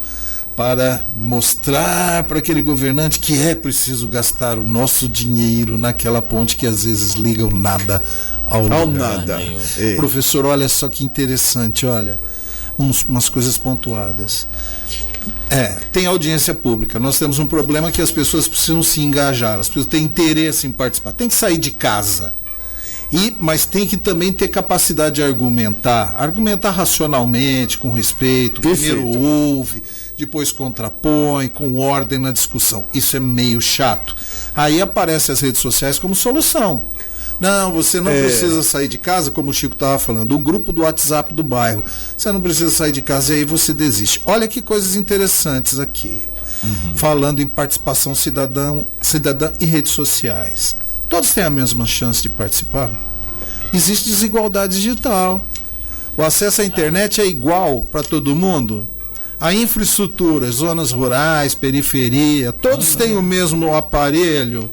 para mostrar para aquele governante que é preciso gastar o nosso dinheiro naquela ponte que às vezes liga o nada ao nada. Professor, olha só que interessante, olha, umas coisas pontuadas. Tem audiência pública. Nós temos um problema que as pessoas precisam se engajar, as pessoas têm interesse em participar, tem que sair de casa. Mas tem que também ter capacidade de argumentar racionalmente, com respeito. Perfeito. Primeiro ouve, depois contrapõe, com ordem na discussão. Isso é meio chato. Aí aparecem as redes sociais como solução. Não, você não precisa sair de casa, como o Chico estava falando, o grupo do WhatsApp do bairro. Você não precisa sair de casa e aí você desiste. Olha que coisas interessantes aqui. Falando em participação cidadã e redes sociais. Todos têm a mesma chance de participar? Existe desigualdade digital. O acesso à internet é igual para todo mundo? A infraestrutura, zonas rurais, periferia, todos têm o mesmo aparelho?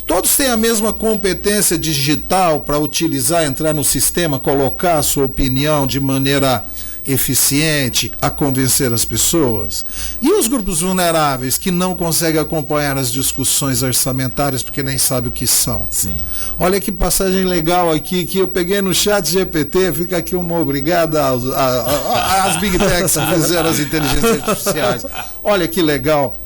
Todos têm a mesma competência digital para utilizar, entrar no sistema, colocar a sua opinião de maneira eficiente a convencer as pessoas? E os grupos vulneráveis que não conseguem acompanhar as discussões orçamentárias porque nem sabem o que são? Sim. Olha que passagem legal aqui que eu peguei no chat GPT, fica aqui uma obrigada às Big Techs que fizeram as inteligências artificiais. Olha que legal.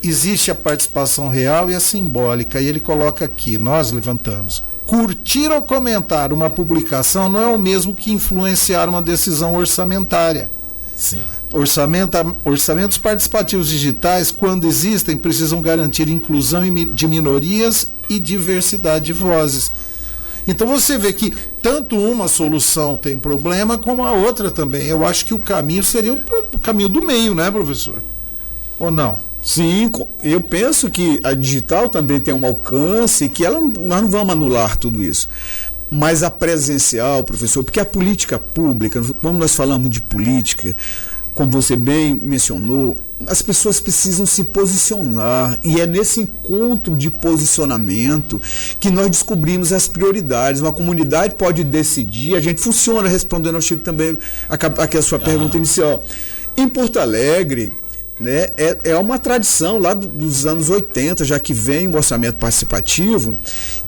Existe a participação real e a simbólica, e ele coloca aqui, nós levantamos. Curtir ou comentar uma publicação não é o mesmo que influenciar uma decisão orçamentária. Sim. Orçamentos participativos digitais, quando existem, precisam garantir inclusão de minorias e diversidade de vozes. Então você vê que tanto uma solução tem problema, como a outra também. Eu acho que o caminho seria o caminho do meio, né, professor? Ou não? Sim, eu penso que a digital também tem um alcance, que nós não vamos anular tudo isso. Mas a presencial, professor, porque a política pública, quando nós falamos de política, como você bem mencionou, as pessoas precisam se posicionar, e é nesse encontro de posicionamento que nós descobrimos as prioridades. Uma comunidade pode decidir, a gente funciona, respondendo ao Chico também, aqui a sua pergunta inicial. Em Porto Alegre, né, é uma tradição lá dos anos 80, já que vem o orçamento participativo,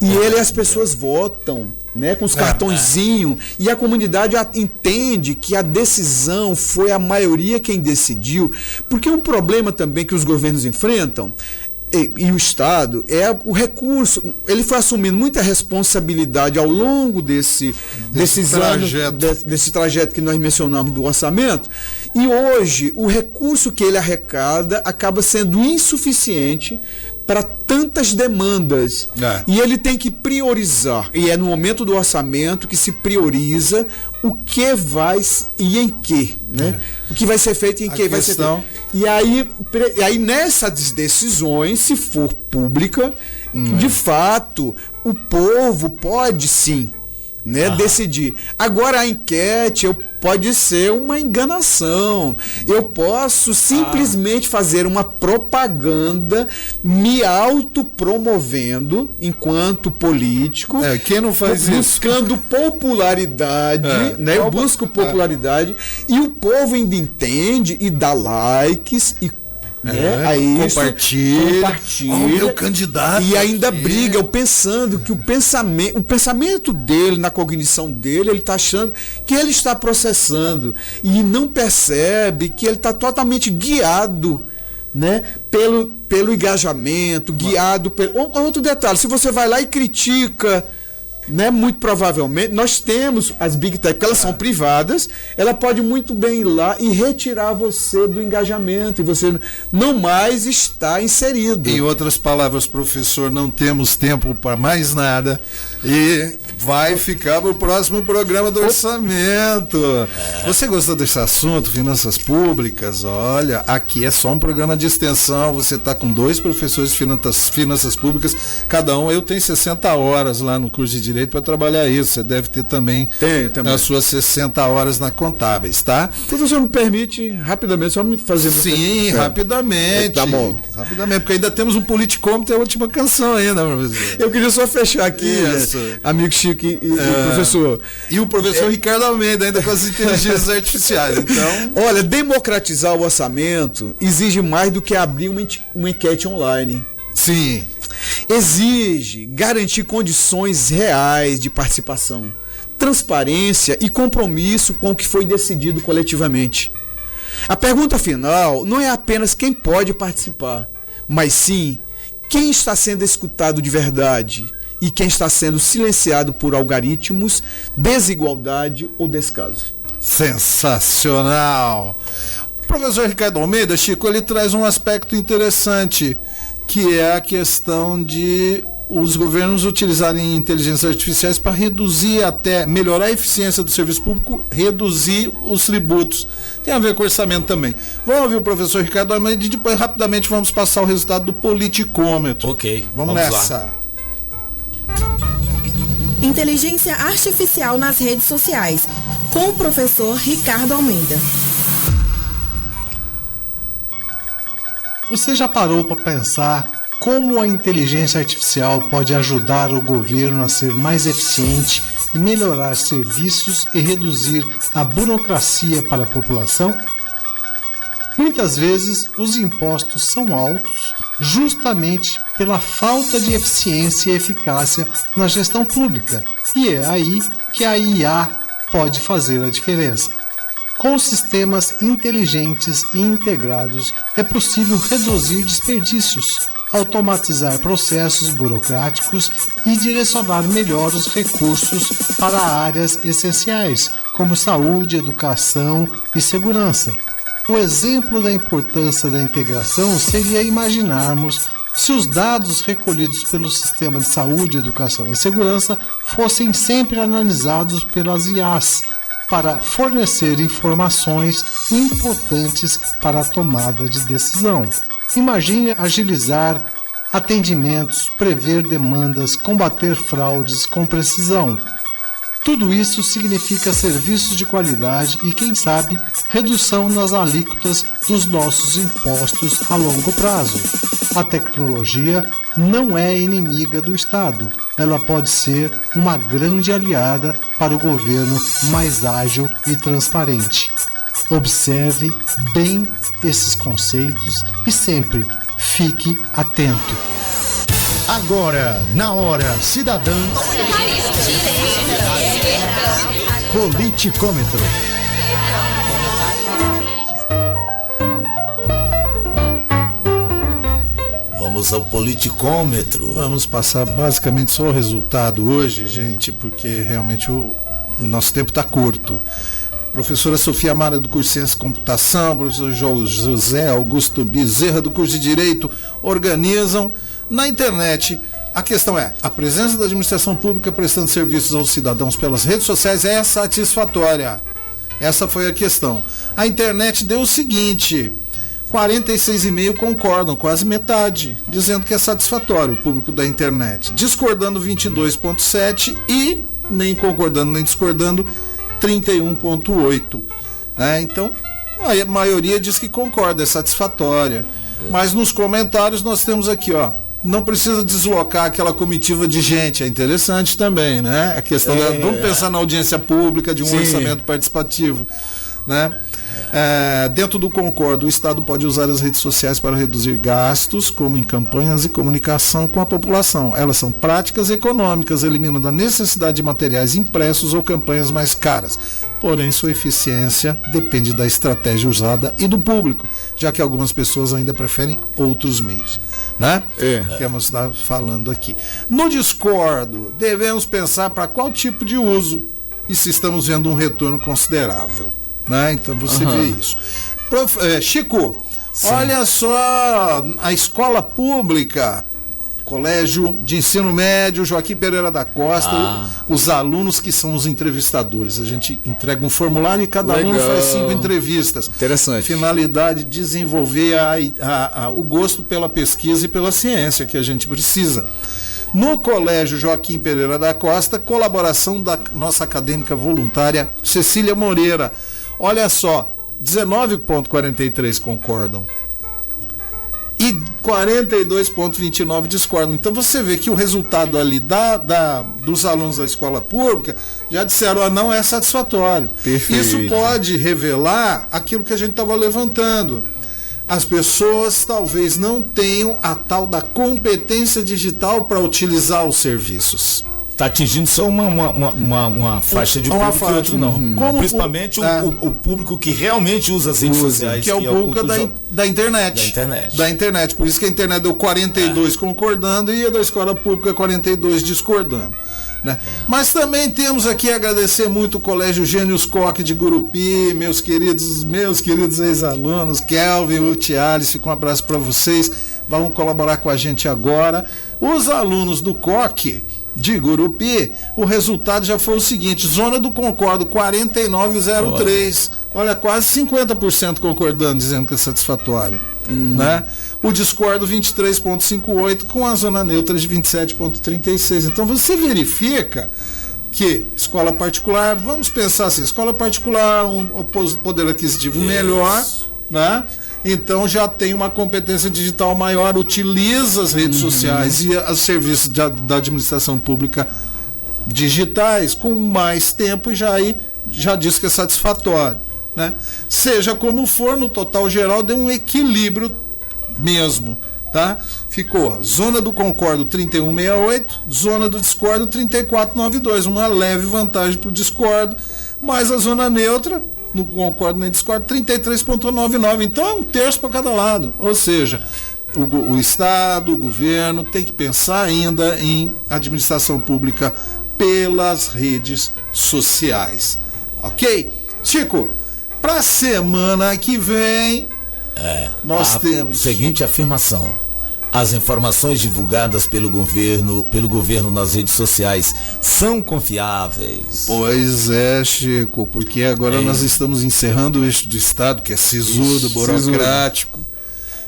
e as pessoas votam, né, com os cartõezinhos, e a comunidade entende que a decisão foi a maioria quem decidiu, porque um problema também que os governos enfrentam, e o Estado, é o recurso. Ele foi assumindo muita responsabilidade ao longo desse trajeto que nós mencionamos do orçamento, e hoje o recurso que ele arrecada acaba sendo insuficiente para tantas demandas. E ele tem que priorizar, e é no momento do orçamento que se prioriza o que vai e em que, né? O que vai ser feito e em que vai ser feito. E aí nessas decisões, se for pública, de fato, o povo pode sim, né, decidir. Agora a enquete pode ser uma enganação. Eu posso simplesmente fazer uma propaganda me autopromovendo enquanto político. Quem não faz buscando popularidade, né? Eu busco popularidade e o povo ainda entende e dá likes e compartilha o meu candidato e ainda briga, pensando que o pensamento dele, na cognição dele, ele está achando que ele está processando e não percebe que ele está totalmente guiado, né, pelo engajamento, guiado pelo... Outro detalhe, se você vai lá e critica, né, muito provavelmente, nós temos as Big Tech, elas são privadas, ela pode muito bem ir lá e retirar você do engajamento, e você não mais está inserido. Em outras palavras, professor, não temos tempo para mais nada e vai ficar para o próximo programa do orçamento. Você gostou desse assunto, finanças públicas? Olha, aqui é só um programa de extensão, você está com 2 professores de finanças públicas, cada um. Eu tenho 60 horas lá no curso de Direito para trabalhar isso, você deve ter também as suas 60 horas na Contábeis, tá? Professor, me permite rapidamente, só me fazer... Sim, rapidamente. Tá bom. Rapidamente, porque ainda temos um politicômetro e a última canção ainda, professor. Eu queria só fechar aqui, amigo Chico e professor. E o professor Ricardo Almeida, ainda com as inteligências artificiais. Então... Olha, democratizar o orçamento exige mais do que abrir uma enquete online. Sim. Exige garantir condições reais de participação, transparência e compromisso com o que foi decidido coletivamente. A pergunta final não é apenas quem pode participar, mas sim quem está sendo escutado de verdade e quem está sendo silenciado por algoritmos, desigualdade ou descaso. Sensacional! O professor Ricardo Almeida, Chico, ele traz um aspecto interessante, que é a questão de os governos utilizarem inteligências artificiais para reduzir, até melhorar a eficiência do serviço público, reduzir os tributos. Tem a ver com orçamento também. Vamos ouvir o professor Ricardo Almeida e depois rapidamente vamos passar o resultado do politicômetro. Ok, vamos nessa. Lá. Inteligência artificial nas redes sociais, com o professor Ricardo Almeida. Você já parou para pensar como a inteligência artificial pode ajudar o governo a ser mais eficiente e melhorar serviços e reduzir a burocracia para a população? Muitas vezes os impostos são altos justamente pela falta de eficiência e eficácia na gestão pública, e é aí que a IA pode fazer a diferença. Com sistemas inteligentes e integrados, é possível reduzir desperdícios, automatizar processos burocráticos e direcionar melhor os recursos para áreas essenciais, como saúde, educação e segurança. O exemplo da importância da integração seria imaginarmos se os dados recolhidos pelo sistema de saúde, educação e segurança fossem sempre analisados pelas IAs, para fornecer informações importantes para a tomada de decisão. Imagine agilizar atendimentos, prever demandas, combater fraudes com precisão. Tudo isso significa serviços de qualidade e, quem sabe, redução nas alíquotas dos nossos impostos a longo prazo. A tecnologia não é inimiga do Estado. Ela pode ser uma grande aliada para o governo mais ágil e transparente. Observe bem esses conceitos e sempre fique atento. Agora, na Hora Cidadã, Politicômetro. Vamos ao politicômetro. Vamos passar basicamente só o resultado hoje, gente, porque realmente o nosso tempo está curto. Professora Sofia Amara, do curso de Ciência e Computação, professor José Augusto Bezerra, do curso de Direito, organizam na internet. A questão é, a presença da administração pública prestando serviços aos cidadãos pelas redes sociais é satisfatória? Essa foi a questão. A internet deu o seguinte: 46,5% concordam, quase metade, dizendo que é satisfatório o público da internet. Discordando 22,7% e nem concordando nem discordando 31,8%. Né? Então, a maioria diz que concorda, é satisfatória. Mas nos comentários nós temos aqui, ó, não precisa deslocar aquela comitiva de gente, é interessante também, né? A questão vamos pensar na audiência pública de um orçamento participativo, né? Dentro do concordo, o Estado pode usar as redes sociais para reduzir gastos, como em campanhas e comunicação com a população. Elas são práticas e econômicas, eliminando a necessidade de materiais impressos ou campanhas mais caras. Porém, sua eficiência depende da estratégia usada e do público, já que algumas pessoas ainda preferem outros meios. Né? Vamos estar falando aqui. No discordo, devemos pensar para qual tipo de uso e se estamos vendo um retorno considerável. Né? Então você vê isso. Chico, olha só a escola pública, Colégio de Ensino Médio Joaquim Pereira da Costa, os alunos que são os entrevistadores. A gente entrega um formulário e cada aluno faz 5 entrevistas. Interessante. Finalidade, desenvolver o gosto pela pesquisa e pela ciência que a gente precisa. No Colégio Joaquim Pereira da Costa, colaboração da nossa acadêmica voluntária Cecília Moreira. Olha só, 19,43% concordam e 42,29% discordam. Então você vê que o resultado ali dos alunos da escola pública já disseram, não é satisfatório. Perfeito. Isso pode revelar aquilo que a gente estava levantando. As pessoas talvez não tenham a tal da competência digital para utilizar os serviços. está atingindo só uma faixa de público e outro não. Como principalmente o público que realmente usa as redes sociais. Que é o público da internet. Da internet. Por isso que a internet deu 42 concordando e a da escola pública 42 discordando. Né? Mas também temos aqui a agradecer muito o Colégio Gênios Koch de Gurupi, meus queridos ex-alunos, Kelvin, Ruth e Alice, um abraço para vocês. Vão colaborar com a gente agora. Os alunos do Koch de Gurupi, o resultado já foi o seguinte: Zona do Concordo 49,03, olha, quase 50% concordando, dizendo que é satisfatório, né? O Discordo 23,58, com a Zona Neutra de 27,36. Então você verifica que escola particular, vamos pensar assim, escola particular, um poder aquisitivo melhor, né? Então já tem uma competência digital maior, utiliza as redes sociais e os serviços da administração pública digitais com mais tempo e já diz que é satisfatório, né? Seja como for, no total geral deu um equilíbrio mesmo, tá? Ficou Zona do Concordo 31,68, Zona do Discordo 34,92, uma leve vantagem para o Discordo, mas a Zona Neutra no Concordo nem Discordo 33,99, então é um terço para cada lado, ou seja, o Estado, o governo tem que pensar ainda em administração pública pelas redes sociais, ok? Chico, para a semana que vem nós temos seguinte afirmação: as informações divulgadas pelo governo nas redes sociais são confiáveis. Pois é, Chico, porque agora nós estamos encerrando o eixo do Estado, que é sisudo, burocrático,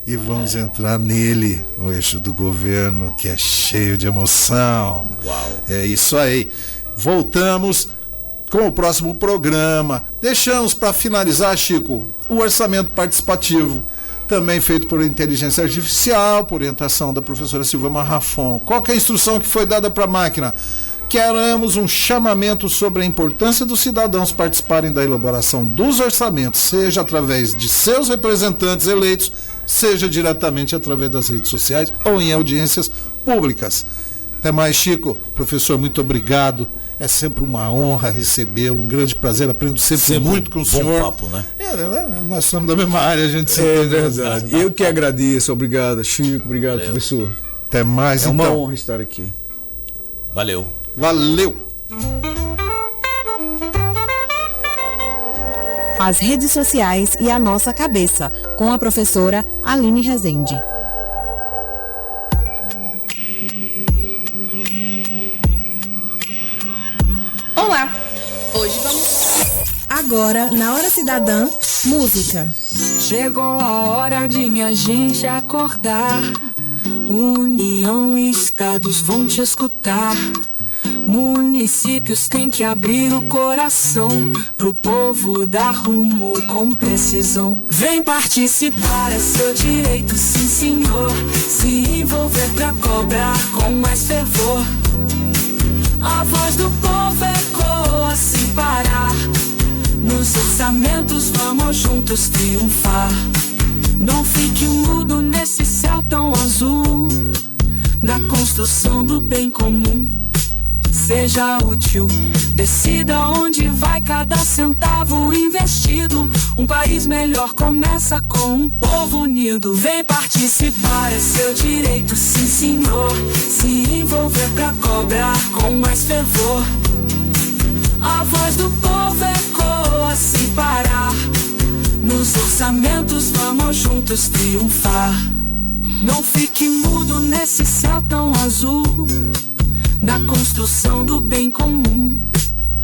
e vamos entrar nele, o eixo do governo, que é cheio de emoção. Uau. É isso aí. Voltamos com o próximo programa. Deixamos para finalizar, Chico, o orçamento participativo, também feito por inteligência artificial, por orientação da professora Silvia Marrafon. Qual que é a instrução que foi dada para a máquina? Queremos um chamamento sobre a importância dos cidadãos participarem da elaboração dos orçamentos, seja através de seus representantes eleitos, seja diretamente através das redes sociais ou em audiências públicas. Até mais, Chico. Professor, muito obrigado. É sempre uma honra recebê-lo, um grande prazer, aprendo sempre muito com o senhor. Bom papo, né? Nós somos da mesma área, a gente sempre... É verdade. Eu que agradeço, obrigado, Chico, obrigado, professor. Até mais, então. É uma honra estar aqui. Valeu. As redes sociais e a nossa cabeça, com a professora Aline Rezende. Olá, hoje vamos... Agora, na Hora Cidadã, música. Chegou a hora de minha gente acordar. União e estados vão te escutar. Municípios têm que abrir o coração pro povo dar rumo com precisão. Vem participar, é seu direito, sim senhor. Se envolver pra cobrar com mais fervor. A voz do povo ecoa sem parar. Nos orçamentos vamos juntos triunfar. Não fique mudo nesse céu tão azul da construção do bem comum. Seja útil, decida onde vai cada centavo investido. Um país melhor começa com um povo unido. Vem participar, é seu direito, sim senhor. Se envolver pra cobrar com mais fervor. A voz do povo ecoa sem parar. Nos orçamentos vamos juntos triunfar. Não fique mudo nesse céu tão azul da construção do bem comum.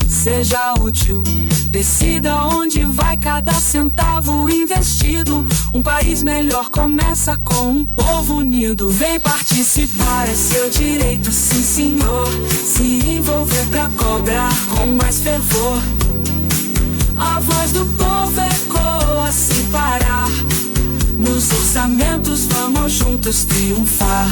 Seja útil, decida onde vai cada centavo investido. Um país melhor começa com um povo unido. Vem participar, é seu direito, sim senhor. Se envolver pra cobrar com mais fervor. A voz do povo ecoa sem parar. Nos orçamentos vamos juntos triunfar.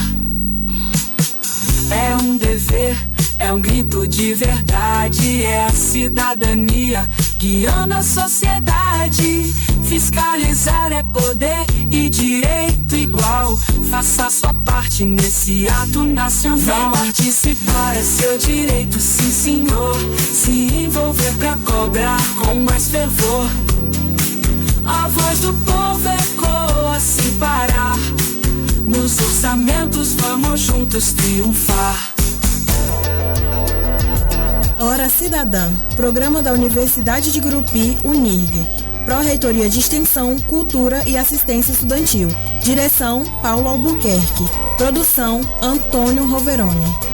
É um dever, é um grito de verdade. É a cidadania guiando a sociedade. Fiscalizar é poder e direito igual. Faça sua parte nesse ato nacional. Participar é seu direito, sim senhor. Se envolver pra cobrar com mais fervor. A voz do povo ecoa sem parar. Nos orçamentos vamos juntos triunfar. Hora Cidadã, programa da Universidade de Gurupi, UNIRG. Pró-Reitoria de Extensão, Cultura e Assistência Estudantil. Direção, Paulo Albuquerque. Produção, Antônio Roveroni.